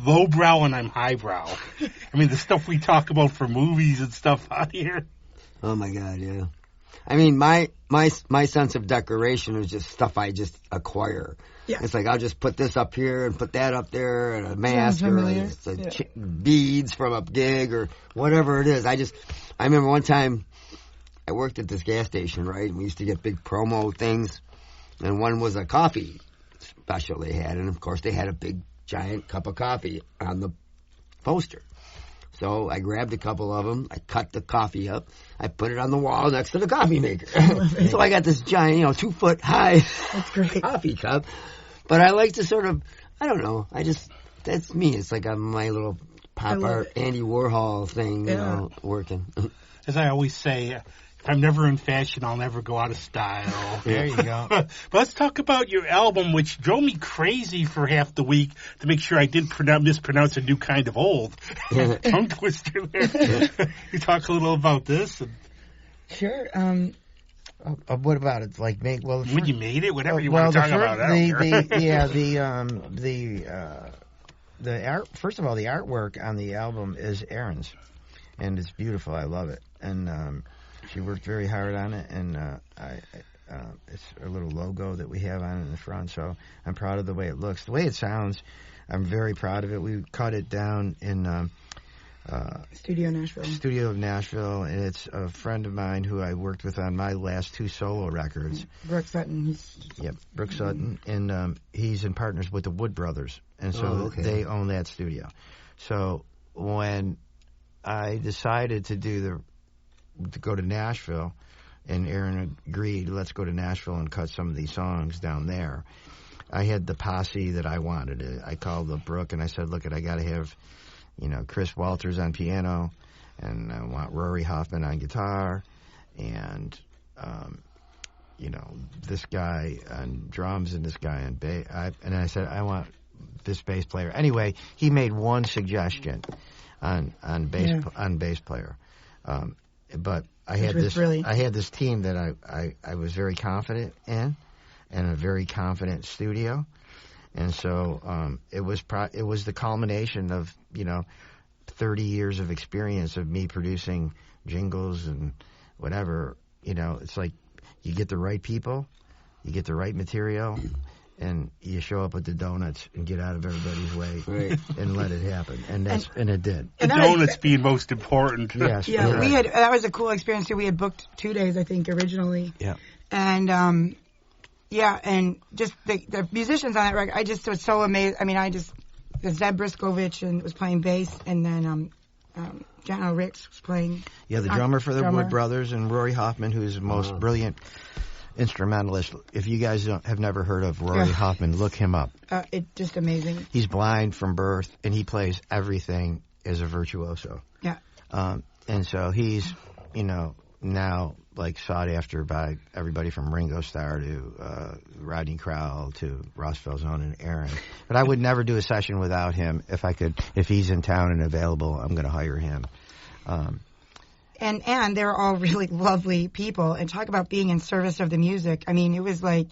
lowbrow and I'm highbrow. I mean, the stuff we talk about for movies and stuff out here. Oh my God, yeah. I mean, my sense of decoration is just stuff I just acquire. Yeah. It's like I'll just put this up here and put that up there and a mask or familiar. beads from a gig or whatever it is. I remember one time I worked at this gas station, right? And we used to get big promo things, and one was a coffee special they had, and of course they had a big giant cup of coffee on the poster. So I grabbed a couple of them, I cut the coffee up, I put it on the wall next to the coffee maker. So I got this giant, 2-foot high coffee cup. But I like to sort of, I don't know, that's me. It's like my little pop art Andy Warhol thing, working. As I always say, if I'm never in fashion, I'll never go out of style. There you go. But let's talk about your album, which drove me crazy for half the week to make sure I didn't mispronounce a new kind of old. Tongue twister there. You talk a little about this? Sure. What about it? Like when you made it, whatever you want to talk about. I don't care. The art. First of all, the artwork on the album is Erin's, and it's beautiful. I love it, and she worked very hard on it, and it's a little logo that we have on it in the front, so I'm proud of the way it looks. The way it sounds, I'm very proud of it. We cut it down in Studio of Nashville, and it's a friend of mine who I worked with on my last 2 solo records. Brooks Sutton. Brooks Sutton, and he's in partners with the Wood Brothers, and so they own that studio. So when I decided to go to Nashville, and Erin agreed, let's go to Nashville and cut some of these songs down there. I had the posse that I wanted. I called up Brooke and I said, look, I got to have, Chris Walters on piano, and I want Rory Hoffman on guitar, and, this guy on drums and this guy on bass. And I said, I want this bass player. Anyway, he made one suggestion on bass player. But I had this team that I was very confident in, and a very confident studio, and so it was the culmination of 30 years of experience of me producing jingles and whatever. It's like you get the right people, you get the right material, and you show up with the donuts and get out of everybody's way and let it happen. And it did. The donuts being most important. Yes. Yeah, that was a cool experience too. We had booked 2 days, I think, originally. Yeah. And and just the musicians on that record, I just was so amazed. I mean, Zeb Briskovich and was playing bass, and then John Ricks was playing. Yeah, the drummer for the Wood Brothers, and Rory Hoffman, who's the most brilliant instrumentalist. If you guys have never heard of Rory Hoffman, look him up. It's just amazing. He's blind from birth, and he plays everything as a virtuoso. Yeah. And so he's, now like sought after by everybody from Ringo Starr to Rodney Crowell to Ross Felzone and Erin. But I would never do a session without him. If he's in town and available, I'm going to hire him. And they're all really lovely people. And talk about being in service of the music. I mean, it was like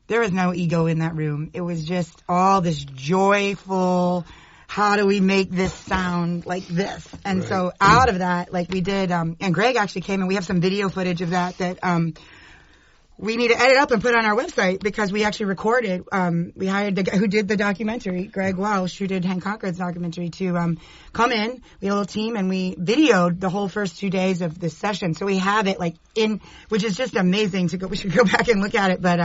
there was no ego in that room. It was just all this joyful, how do we make this sound like this? And so out of that, like we did, and Greg actually came and we have some video footage of that we need to edit up and put on our website because we actually recorded. We hired the guy who did the documentary, Greg Welsh, who did Hank Conrad's documentary, to come in. We had a little team and we videoed the whole first 2 days of this session. So we have it which is just amazing to go. We should go back and look at it. But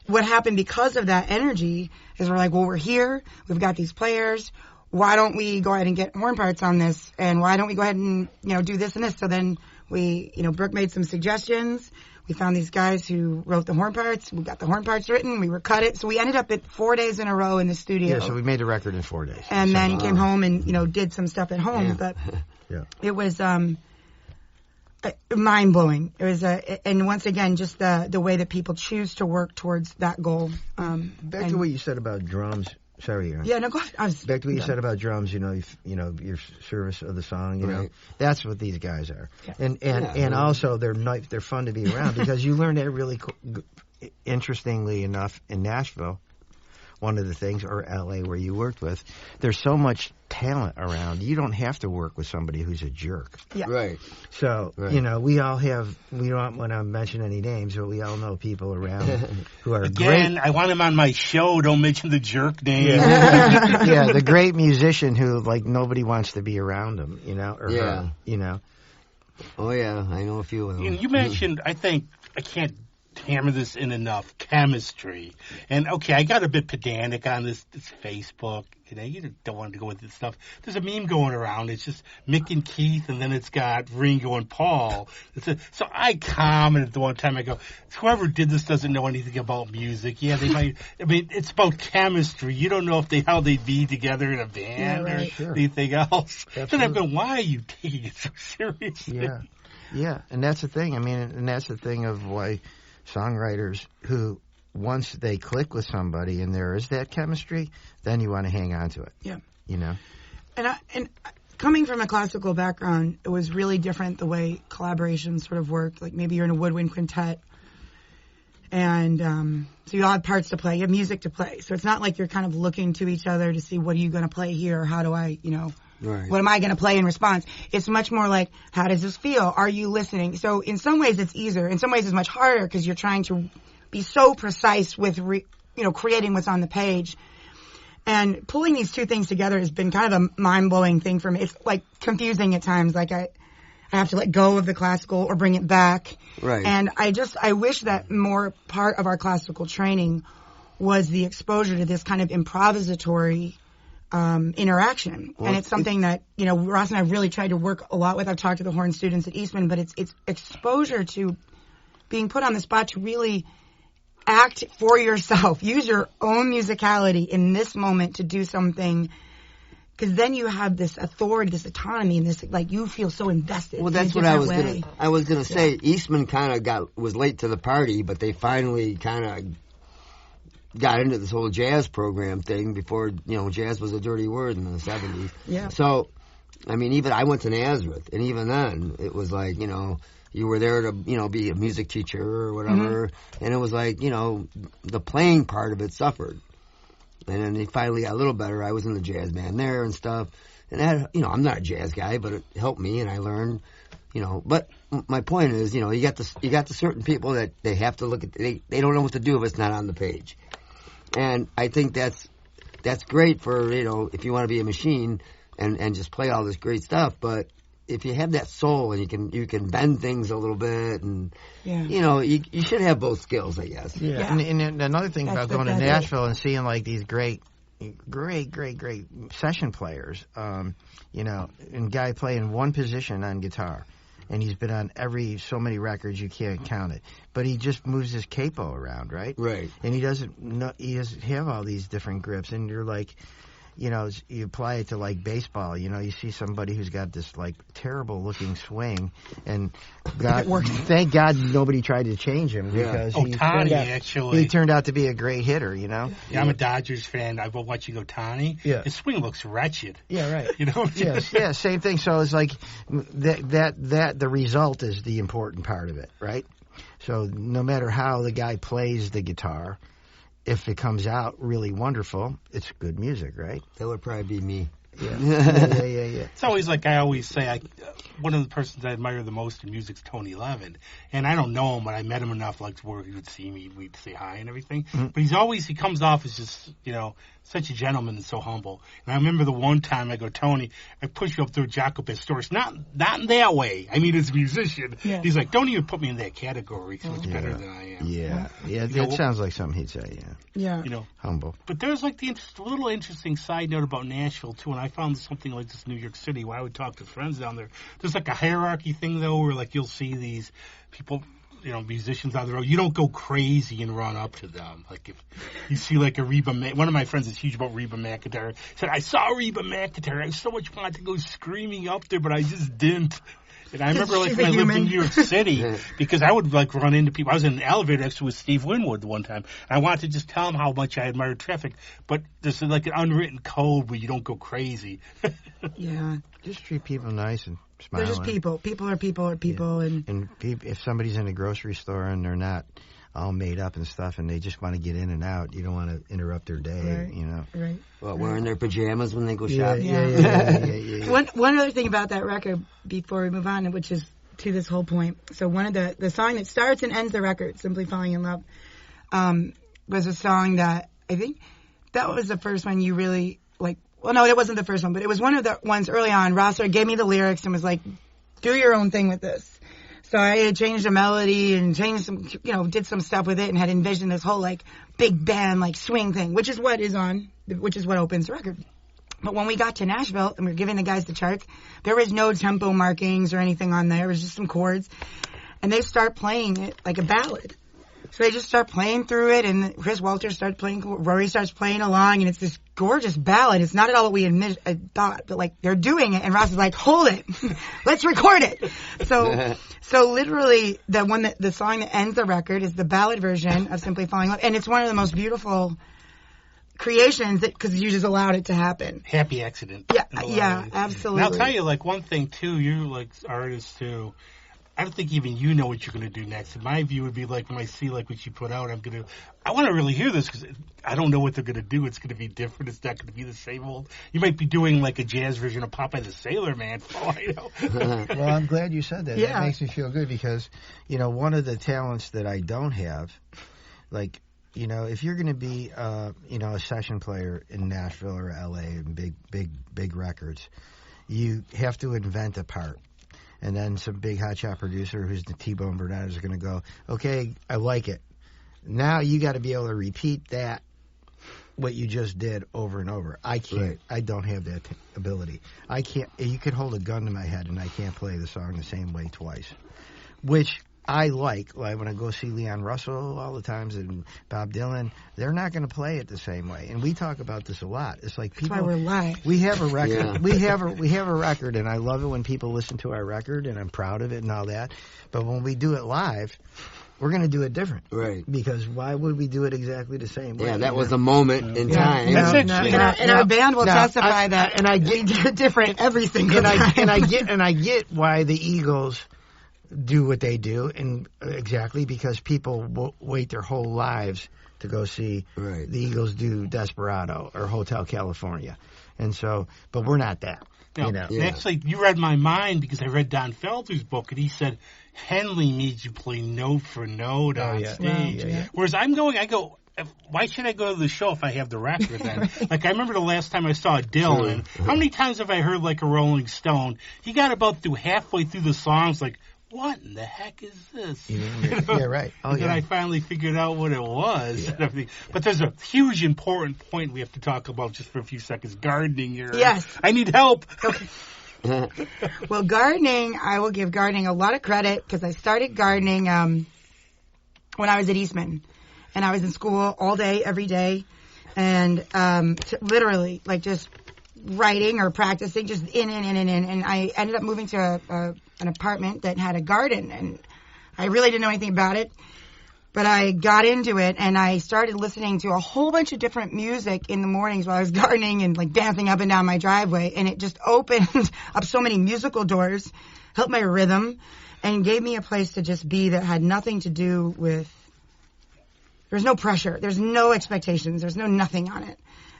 what happened because of that energy is we're like, well, we're here. We've got these players. Why don't we go ahead and get horn parts on this? And why don't we go ahead and, do this and this? So then we, Brooke made some suggestions. We found these guys who wrote the horn parts. We got the horn parts written. We recut it. So we ended up at 4 days in a row in the studio. Yeah, so we made the record in 4 days. And then came home and, did some stuff at home. Yeah. But Yeah. it was mind-blowing. It was, and once again, just the way that people choose to work towards that goal. Back to what you said about drums. Sorry, Erin. Yeah, no, go ahead. Back to what you said about drums, your service of the song, Right. that's what these guys are. Yeah. And also they're fun to be around because you learn that really interestingly enough in Nashville. One of the things, or LA where you worked with, there's so much talent around. You don't have to work with somebody who's a jerk. Yeah. Right. So, Right. we all have, we don't want to mention any names, but we all know people around who are Again, great. I want him on my show. Don't mention the jerk name. Yeah, the great musician who, nobody wants to be around him, or Yeah. her, Oh, yeah. I know a few of them. You mentioned, I think, I can't hammer this in enough, chemistry. And, okay, I got a bit pedantic on this Facebook. You don't want to go with this stuff. There's a meme going around. It's just Mick and Keith, and then it's got Ringo and Paul. So I commented the one time, I go, whoever did this doesn't know anything about music. Yeah, they might. I mean, it's about chemistry. You don't know how they'd be together in a band or Sure. anything else. Absolutely. Then I'm going, why are you taking it so seriously? Yeah, and that's the thing. I mean, and that's the thing of why songwriters who, once they click with somebody and there is that chemistry, then you want to hang on to it. Yeah. And Coming from a classical background, it was really different the way collaborations sort of worked. Like maybe you're in a woodwind quintet, and so you all have parts to play, you have music to play. So it's not like you're kind of looking to each other to see what are you going to play here, or how do I, Right. what am I going to play in response? It's much more like, how does this feel? Are you listening? So in some ways it's easier. In some ways it's much harder because you're trying to be so precise with, creating what's on the page. And pulling these two things together has been kind of a mind-blowing thing for me. It's confusing at times. I have to let go of the classical or bring it back. Right. And I wish that more part of our classical training was the exposure to this kind of improvisatory interaction. Well, and it's something that, Ross and I really tried to work a lot with. I've talked to the horn students at Eastman, but it's exposure to being put on the spot to really act for yourself. Use your own musicality in this moment to do something, because then you have this authority, this autonomy, and this, you feel so invested. Well, in that's a what I different was way. gonna say. Eastman kind of was late to the party, but they finally kind of got into this whole jazz program thing before, jazz was a dirty word in the 70s. Yeah. So, I mean, even I went to Nazareth, and even then, it was like, you were there to, be a music teacher or whatever, and it was like, the playing part of it suffered. And then they finally got a little better. I was in the jazz band there and stuff. And that, I'm not a jazz guy, but it helped me, and I learned, But my point is, you got the certain people that they have to look at. They don't know what to do if it's not on the page. And I think that's great for, if you want to be a machine and just play all this great stuff. But if you have that soul and you can bend things a little bit, and you should have both skills, I guess. Yeah. And another thing about going to Nashville and seeing these great session players, and guy playing one position on guitar. And he's been on so many records you can't count it. But he just moves his capo around, right? Right. And he doesn't have all these different grips. And you're like, you apply it to baseball. You see somebody who's got this terrible looking swing, and thank God nobody tried to change him because he turned out to be a great hitter. Yeah, I'm a Dodgers fan. I've been watching Ohtani. Yeah. His swing looks wretched. Yeah, right. Yeah, same thing. So it's like that the result is the important part of it, right? So no matter how the guy plays the guitar, if it comes out really wonderful, it's good music, right? That would probably be me. Yeah. It's always like I always say, one of the persons I admire the most in music is Tony Levin. And I don't know him, but I met him enough like where he would see me, we'd say hi and everything. Mm-hmm. But he comes off as just, such a gentleman and so humble. And I remember the one time I go, Tony, I push you up through Jacobus stores. Not in that way. I mean, as a musician. Yeah. He's like, don't even put me in that category. It's much better than I am. Yeah. It sounds like something he'd say, Yeah. Humble. But there's like the little interesting side note about Nashville, too. And I found something like this in New York City where I would talk to friends down there. There's like a hierarchy thing, though, where like you'll see these people, musicians on the road. You don't go crazy and run up to them. Like if you see like a one of my friends is huge about Reba McEntire. Said, I saw Reba McEntire. I so much wanted to go screaming up there, but I just didn't. And I remember like when I lived in New York City, because I would like run into people. I was in an elevator actually with Steve Winwood one time, and I wanted to just tell him how much I admired Traffic. But there's like an unwritten code where you don't go crazy. Yeah. Just treat people nice and smile. They're just people. People are people. Yeah. And if somebody's in a grocery store and they're not all made up and stuff and they just want to get in and out, you don't want to interrupt their day, Right. Well, wearing their pajamas when they go shopping. Yeah. One other thing about that record before we move on, which is to this whole point. So one of the song that starts and ends the record, Simply Falling in Love, was a song that I think that was the first one you really like. Well, no, it wasn't the first one, but it was one of the ones early on. Rosser gave me the lyrics and was like, do your own thing with this. So I had changed the melody and changed some, did some stuff with it and had envisioned this whole like big band, like swing thing, which is what opens the record. But when we got to Nashville and we were giving the guys the charts, there was no tempo markings or anything on there. It was just some chords. And they start playing it like a ballad. So they just start playing through it, and Chris Walters starts playing, Rory starts playing along, and it's this gorgeous ballad. It's not at all what we thought, but like they're doing it, and Ross is like, hold it, let's record it. So literally, the song that ends the record is the ballad version of Simply Falling in Love, and it's one of the most beautiful creations because you just allowed it to happen. Happy accident. Yeah, absolutely. And I'll tell you, like one thing too, you're like artists too. I don't think even you know what you're going to do next. And my view would be like when I see like what you put out, I want to really hear this because I don't know what they're going to do. It's going to be different. It's not going to be the same old. You might be doing like a jazz version of Popeye the Sailor Man. For all I know. Well, I'm glad you said that. Yeah. That makes me feel good because, one of the talents that I don't have, like, if you're going to be, a session player in Nashville or LA and big records, you have to invent a part. And then some big hotshot producer who's the T-Bone Burnett is going to go, okay, I like it. Now you got to be able to repeat that, what you just did over and over. I can't. Right. I don't have that ability. I can't. You could hold a gun to my head and I can't play the song the same way twice, which I like when I go see Leon Russell all the times and Bob Dylan, they're not going to play it the same way. And we talk about this a lot. It's like people. That's why we're live. We have a record. Yeah. We have a record, and I love it when people listen to our record, and I'm proud of it and all that. But when we do it live, we're going to do it different, right? Because why would we do it exactly the same way? Yeah, that was a moment in time. That's it. And our band will testify that. And I get it different every single time. And I get why the Eagles do what they do, and exactly because people wait their whole lives to go see the Eagles do Desperado or Hotel California, and so, but we're not that. No, actually, you read my mind because I read Don Felder's book, and he said Henley made you play note for note on stage. Yeah. Whereas I go, why should I go to the show if I have the record then? Like, I remember the last time I saw Dylan, how many times have I heard like a Rolling Stone? He got about halfway through the songs, like, what in the heck is this? Yeah, right. And then I finally figured out what it was. Yeah. But there's a huge important point we have to talk about just for a few seconds. Gardening here. Yes. I need help. Okay. Well, gardening, I will give gardening a lot of credit because I started gardening when I was at Eastman. And I was in school all day, every day. And literally, like just writing or practicing, just in. And I ended up moving to an apartment that had a garden, and I really didn't know anything about it, but I got into it, and I started listening to a whole bunch of different music in the mornings while I was gardening and like dancing up and down my driveway, and it just opened up so many musical doors, helped my rhythm, and gave me a place to just be that had nothing to do with, there's no pressure, there's no expectations, there's no nothing on it.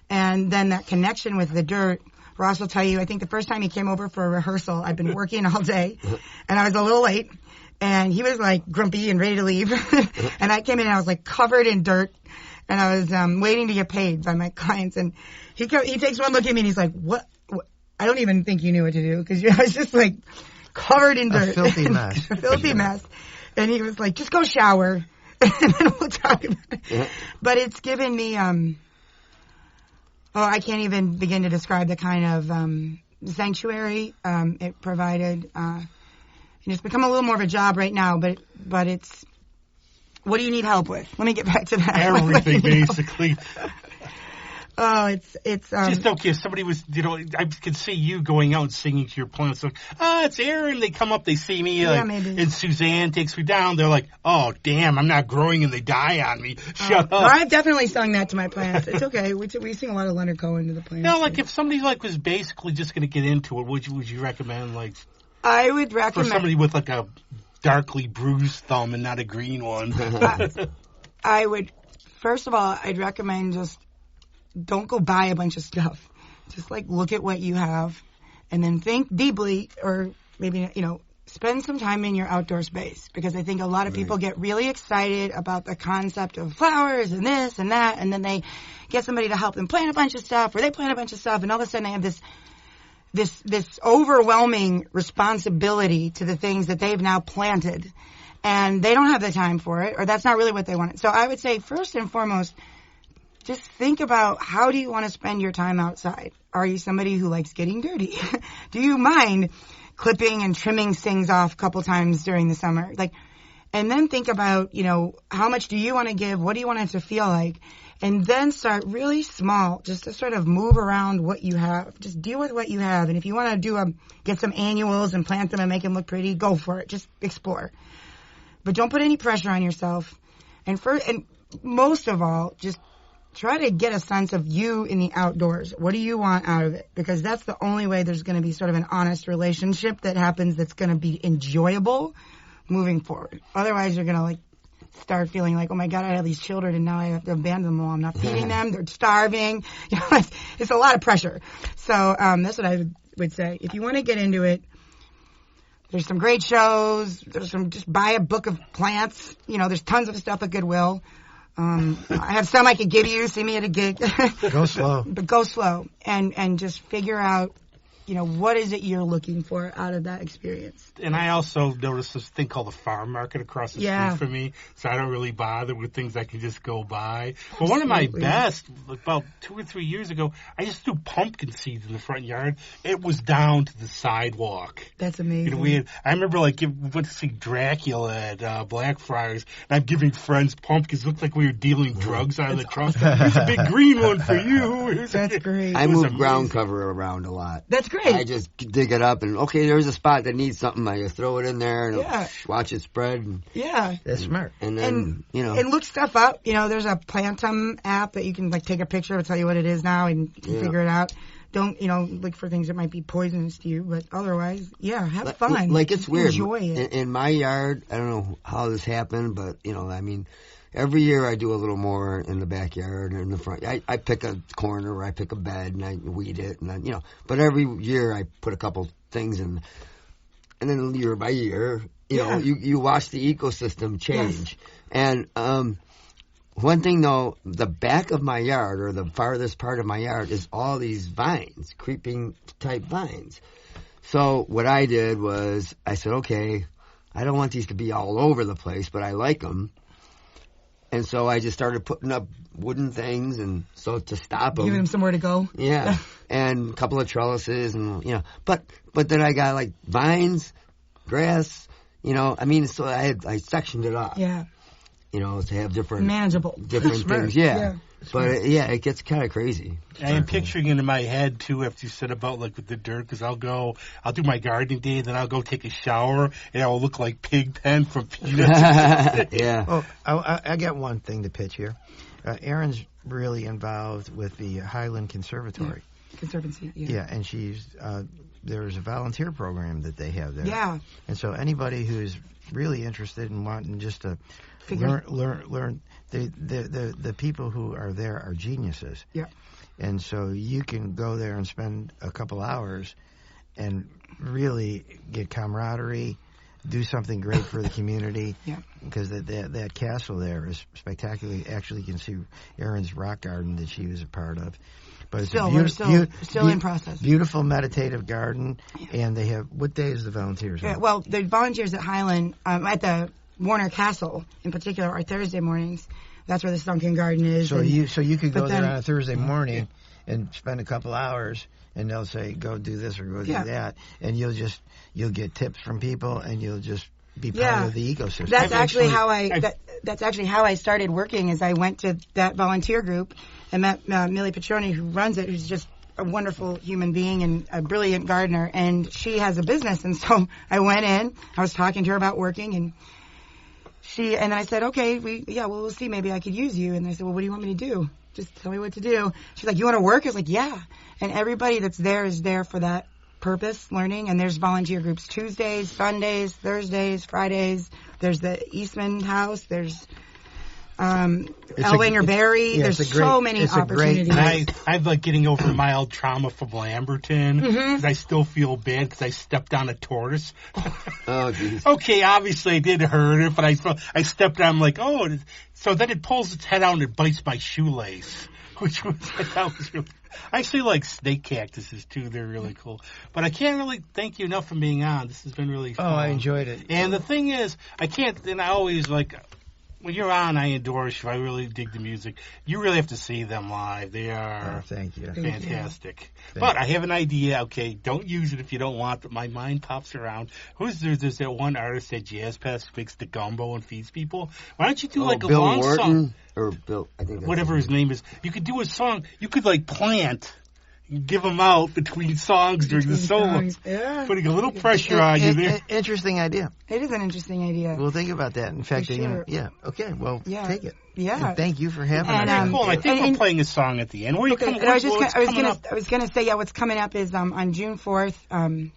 And then that connection with the dirt Ross will tell you, I think the first time he came over for a rehearsal, I'd been working all day, and I was a little late, and he was like grumpy and ready to leave, and I came in and I was like covered in dirt, and I was waiting to get paid by my clients, and he takes one look at me and he's like, what? I don't even think you knew what to do, because I was just like covered in dirt. A filthy mess. A filthy mess. And he was like, just go shower, and then we'll talk about it. Yeah. But it's given me, I can't even begin to describe the kind of sanctuary it provided. And it's become a little more of a job right now, but it's, what do you need help with? Let me get back to that. Everything, basically. Oh, it's just okay. If somebody was, I could see you going out and singing to your plants. Like, it's Erin. They come up, they see me, maybe. And Suzanne takes me down. They're like, oh, damn, I'm not growing, and they die on me. Shut up. No, I've definitely sung that to my plants. It's okay. We sing a lot of Leonard Cohen to the plants. No, like if somebody was basically just going to get into it, would you recommend I would recommend for somebody with a darkly bruised thumb and not a green one? I would, first of all, I'd recommend just don't go buy a bunch of stuff. Just look at what you have and then think deeply, or maybe, spend some time in your outdoor space, because I think a lot of people get really excited about the concept of flowers and this and that, and then they get somebody to help them plant a bunch of stuff, or they plant a bunch of stuff, and all of a sudden they have this overwhelming responsibility to the things that they've now planted, and they don't have the time for it, or that's not really what they want. So I would say, first and foremost, just think about, how do you want to spend your time outside? Are you somebody who likes getting dirty? Do you mind clipping and trimming things off a couple times during the summer? And then think about, how much do you want to give? What do you want it to feel like? And then start really small, just to sort of move around what you have. Just deal with what you have. And if you want to get some annuals and plant them and make them look pretty, go for it. Just explore. But don't put any pressure on yourself. And most of all, just try to get a sense of you in the outdoors. What do you want out of it? Because that's the only way there's going to be sort of an honest relationship that happens, that's going to be enjoyable moving forward. Otherwise, you're going to start feeling like, oh my God, I have these children and now I have to abandon them all. I'm not feeding them. They're starving. It's a lot of pressure. So that's what I would say. If you want to get into it, there's some great shows. Just buy a book of plants. There's tons of stuff at Goodwill. I have some I could give you. See me at a gig. Go slow. But go slow and just figure out, what is it you're looking for out of that experience. And I also noticed this thing called the farm market across the street from me, so I don't really bother with things I can just go buy. But one of my best, about 2 or 3 years ago, I just threw pumpkin seeds in the front yard. It was down to the sidewalk. That's amazing. I remember, we went to see Dracula at Blackfriars, and I'm giving friends pumpkins. It looked like we were dealing drugs out of the trunk. Here's a big green one for you. That's great. I move ground cover around a lot. That's great. I just dig it up and, okay, there's a spot that needs something. I just throw it in there and watch it spread. And, that's smart. And then, And look stuff up. There's a Plantum app that you can take a picture and tell you what it is now, and you can figure it out. Don't, look for things that might be poisonous to you, but otherwise, have fun. It's weird. Enjoy it. In my yard, I don't know how this happened, but, every year I do a little more in the backyard or in the front. I pick a corner, or I pick a bed, and I weed it, and but every year I put a couple things in, and then year by year, you watch the ecosystem change. Yes. And one thing though, the back of my yard, or the farthest part of my yard, is all these vines, creeping type vines. So what I did was, I said, okay, I don't want these to be all over the place, but I like them. And so I just started putting up wooden things, and so to stop them. Giving them somewhere to go. Yeah. And a couple of trellises, and, but then I got vines, grass, so I sectioned it off. Yeah. To have different. Manageable. Different things, yeah. But it gets kind of crazy. I am picturing it in my head too, after you said about with the dirt, because I'll do my gardening day, then I'll go take a shower, and I'll look like Pigpen from Peanuts. Yeah. Oh, I got one thing to pitch here. Erin's really involved with the Highland Conservatory. Conservancy. Yeah, and she's there's a volunteer program that they have there. Yeah. And so anybody who's really interested in wanting just to learn. The people who are there are geniuses. Yeah. And so you can go there and spend a couple hours and really get camaraderie, do something great for the community. Yeah. Because that castle there is spectacular. Actually, you can see Erin's rock garden that she was a part of. But it's We're still in process. Beautiful meditative garden, and they have. What day is the volunteers? Yeah, well, the volunteers at Highland, at the Warner Castle in particular, are Thursday mornings. That's where the sunken garden is. So you could go there on a Thursday morning and spend a couple hours, and they'll say go do this or go do that, and you'll get tips from people, and you'll just be part of the ecosystem. That's actually how I started working. Is I went to that volunteer group and met Millie Petroni, who runs it, who's just a wonderful human being and a brilliant gardener, and she has a business. And so I went in. I was talking to her about working, and then I said, okay, we'll see. Maybe I could use you. And I said, well, what do you want me to do? Just tell me what to do. She's like, you want to work? I was like, yeah. And everybody that's there is there for that purpose, learning. And there's volunteer groups Tuesdays, Sundays, Thursdays, Fridays. There's the Eastman House. There's Elwanger Berry. There's so many opportunities. I've like getting over mild trauma from Lamberton because I still feel bad because I stepped on a tortoise. Oh, geez. Okay, obviously I did hurt it, but I stepped on. I'm like, oh, so then it pulls its head out and it bites my shoelace, which was I thought was really. I actually like snake cactuses too. They're really cool. But I can't really thank you enough for being on. This has been really fun. Oh, I enjoyed it. And the thing is, I can't. And I always like. When you're on, I endorse you. I really dig the music. You really have to see them live. They are thank you. Fantastic. But I have an idea. Okay, don't use it if you don't want, but my mind pops around. There's that one artist at Jazz Fest who makes the gumbo and feeds people. Why don't you do like a Bill long Wharton? song? Or Bill, I think that's whatever his name is. You could do a song. You could like plant. Give them out between songs during the solo. Yeah. Putting a little pressure on you there. Interesting idea. It is an interesting idea. We'll think about that. In fact, sure. Okay, well, take it. Yeah. And thank you for having us. Very cool. I think we're playing a song at the end. Where okay, I was going to say, what's coming up is on June 4th,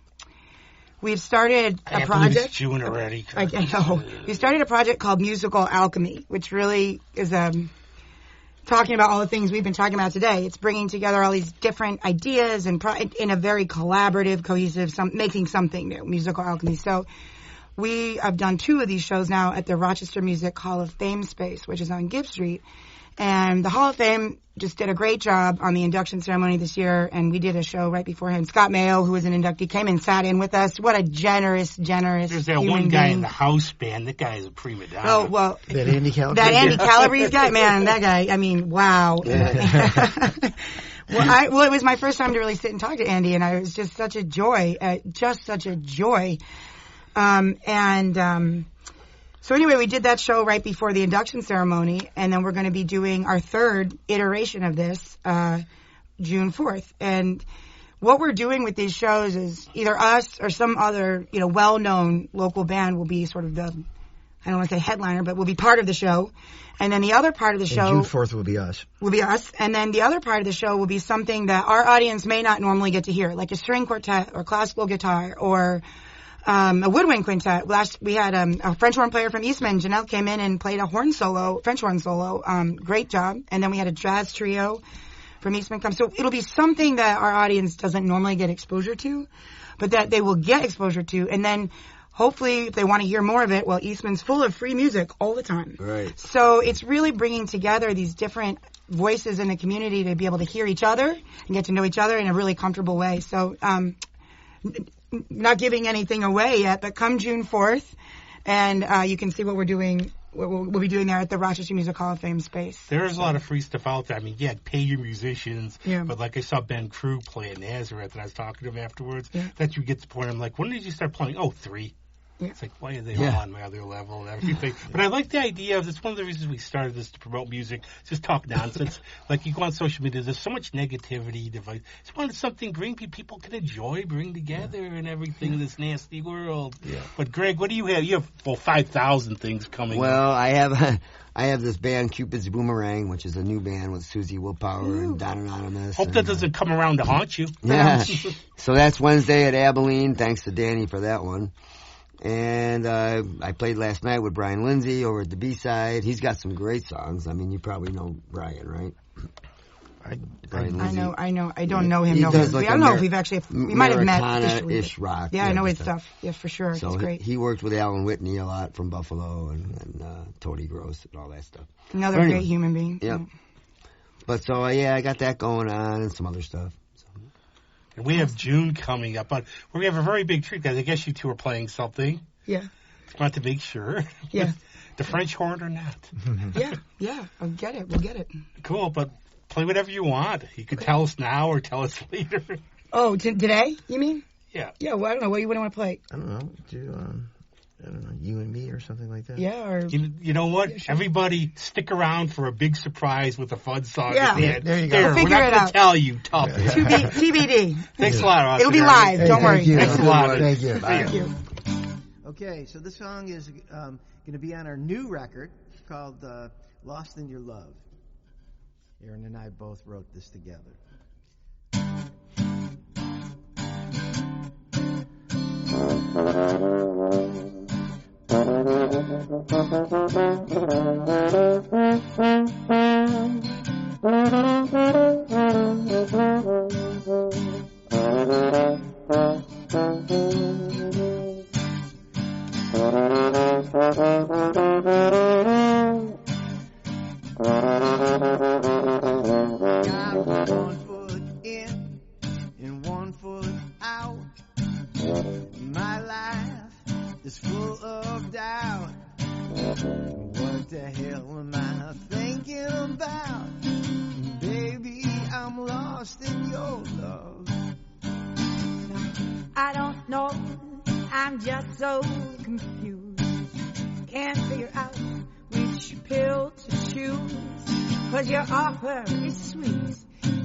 we've started a project. It's June already. I know. We started a project called Musical Alchemy, which really is talking about all the things we've been talking about today. It's bringing together all these different ideas and in a very collaborative, cohesive, making something new, musical alchemy. So we have done 2 of these shows now at the Rochester Music Hall of Fame space, which is on Gibb Street. And the Hall of Fame just did a great job on the induction ceremony this year, and we did a show right beforehand. Scott Mayo, who was an inductee, came and sat in with us. What a generous There's that one guy in the house band. That guy is a prima donna. Oh, well. That Andy Calabrese? That Andy Calabrese guy? Man, that guy, I mean, wow. Yeah. Well, it was my first time to really sit and talk to Andy, and it was just such a joy. So anyway, we did that show right before the induction ceremony, and then we're going to be doing our 3rd iteration of this June 4th. And what we're doing with these shows is either us or some other, well-known local band will be sort of the, I don't want to say headliner, but will be part of the show. And then the other part of the show... June 4th will be us. Will be us. And then the other part of the show will be something that our audience may not normally get to hear, like a string quartet or classical guitar or... a woodwind quintet. We had a French horn player from Eastman. Janelle came in and played a French horn solo. Great job. And then we had a jazz trio from Eastman come. So it'll be something that our audience doesn't normally get exposure to, but that they will get exposure to. And then hopefully if they want to hear more of it, well, Eastman's full of free music all the time. Right. So it's really bringing together these different voices in the community to be able to hear each other and get to know each other in a really comfortable way. So, not giving anything away yet, but come June 4th, and you can see what we're doing. We'll be doing there at the Rochester Music Hall of Fame space. There is a lot of free stuff out there. I mean, pay your musicians. Yeah. But like I saw Ben Crew play at Nazareth, and I was talking to him afterwards. Yeah. That you get to the point, I'm like, when did you start playing? Oh, 3. Yeah. It's like, why are they all on my other level and everything? But I like the idea of, it's one of the reasons we started this, to promote music, just talk nonsense. Like, you go on social media, there's so much negativity. It's wanted something people can enjoy, bring together and everything in this nasty world. Yeah. But Greg, what do you have? You have 5,000 things coming. Well, I have this band, Cupid's Boomerang, which is a new band with Susie Willpower and Don Anonymous. Hope that doesn't come around to haunt you. Yeah. So that's Wednesday at Abilene. Thanks to Danny for that one. And I played last night with Brian Lindsay over at the B-side. He's got some great songs. I mean, you probably know Brian, right? Brian I Lizzie. know. I don't know him. He No, does like I don't know if we've actually. We might have met officially. Americana-ish rock. Yeah, I know his stuff. Yeah, for sure. So It's great. he worked with Alan Whitney a lot from Buffalo and Tony Gross and all that stuff. Another But anyway, great human being. Yep. But so I got that going on and some other stuff. So. And we have June coming up, but we have a very big treat, guys. I guess you two are playing something. Yeah. Want to make sure. Yeah. The French horn or not. Yeah. I'll get it. We'll get it. Cool, but play whatever you want. You could tell us now or tell us later. Oh, today? You mean? Yeah. Yeah. Well, I don't know. What do you want to play? I don't know. I don't know. You and Me or something like that. Yeah. Or You know what? Yeah, sure. Everybody, stick around for a big surprise with a fun song. Yeah. at the end. There you go. There, We'll we're figure not it going out. to tell you. Tough. TBD. Thanks a lot, Austin. It'll be live. Hey, Don't worry. thank you. Thanks a lot. Thank you. Thank you. Okay, so this song is going to be on our new record called Lost in Your Love. Erin and I both wrote this together. Got one foot in and one foot out. My life is full of doubt. What the hell am I thinking about? Baby, I'm lost in your love. I don't know, I'm just so confused. Can't figure out which pill to choose. 'Cause your offer is sweet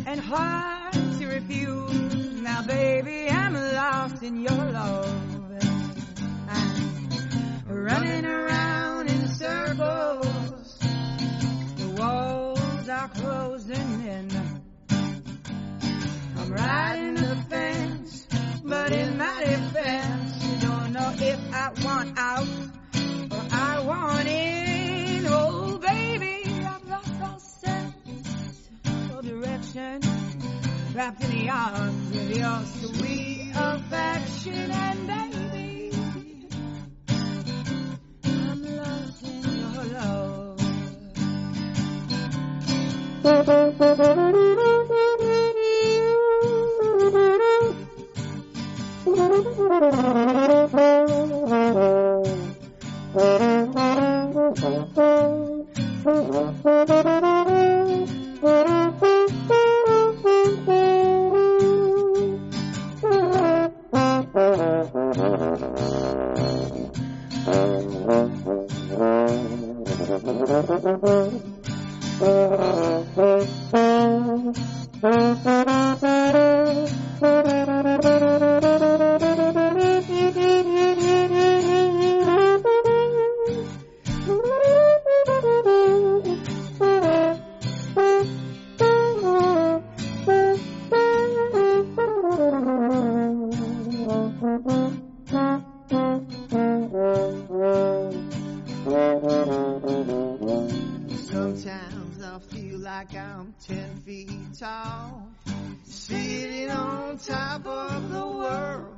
and hard to refuse. Now baby, I'm lost in your love. I'm running around in circles. The walls are closing in. I'm riding the fence, but in my defense, you don't know if I want out or I want in. Oh, baby, I've lost all sense of direction, wrapped in the arms of your sweet affection, and baby, I'm lost in your love. Sometimes I feel like I'm 10 feet tall, sitting on top of the world.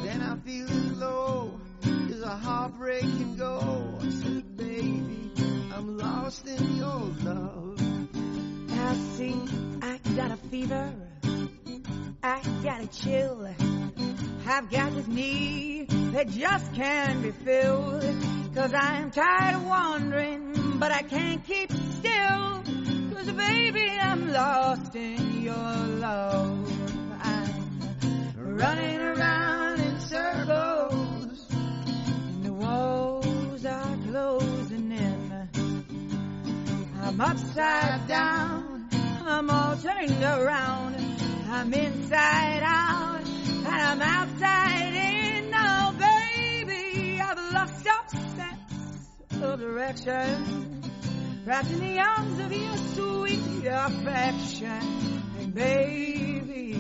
Then I feel as low as a heartbreak can go. I said, baby, I'm lost in your love. I see, I got a fever, I got a chill, I've got this need that just can't be filled. 'Cause I'm tired of wandering, but I can't keep still. 'Cause baby, I'm lost in your love. I'm running around in circles, and the walls are closing in. I'm upside down, I'm all turned around. I'm inside out, and I'm outside in. Now, baby, I've lost your sense of direction, wrapped in the arms of your sweet affection. And baby,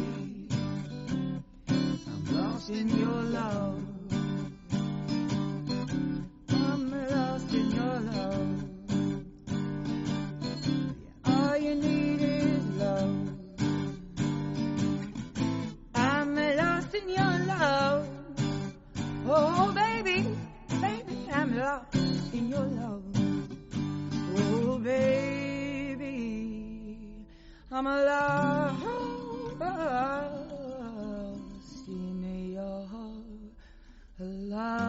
I'm lost in your love. I'm lost in your love. All you need I'm lost in your love.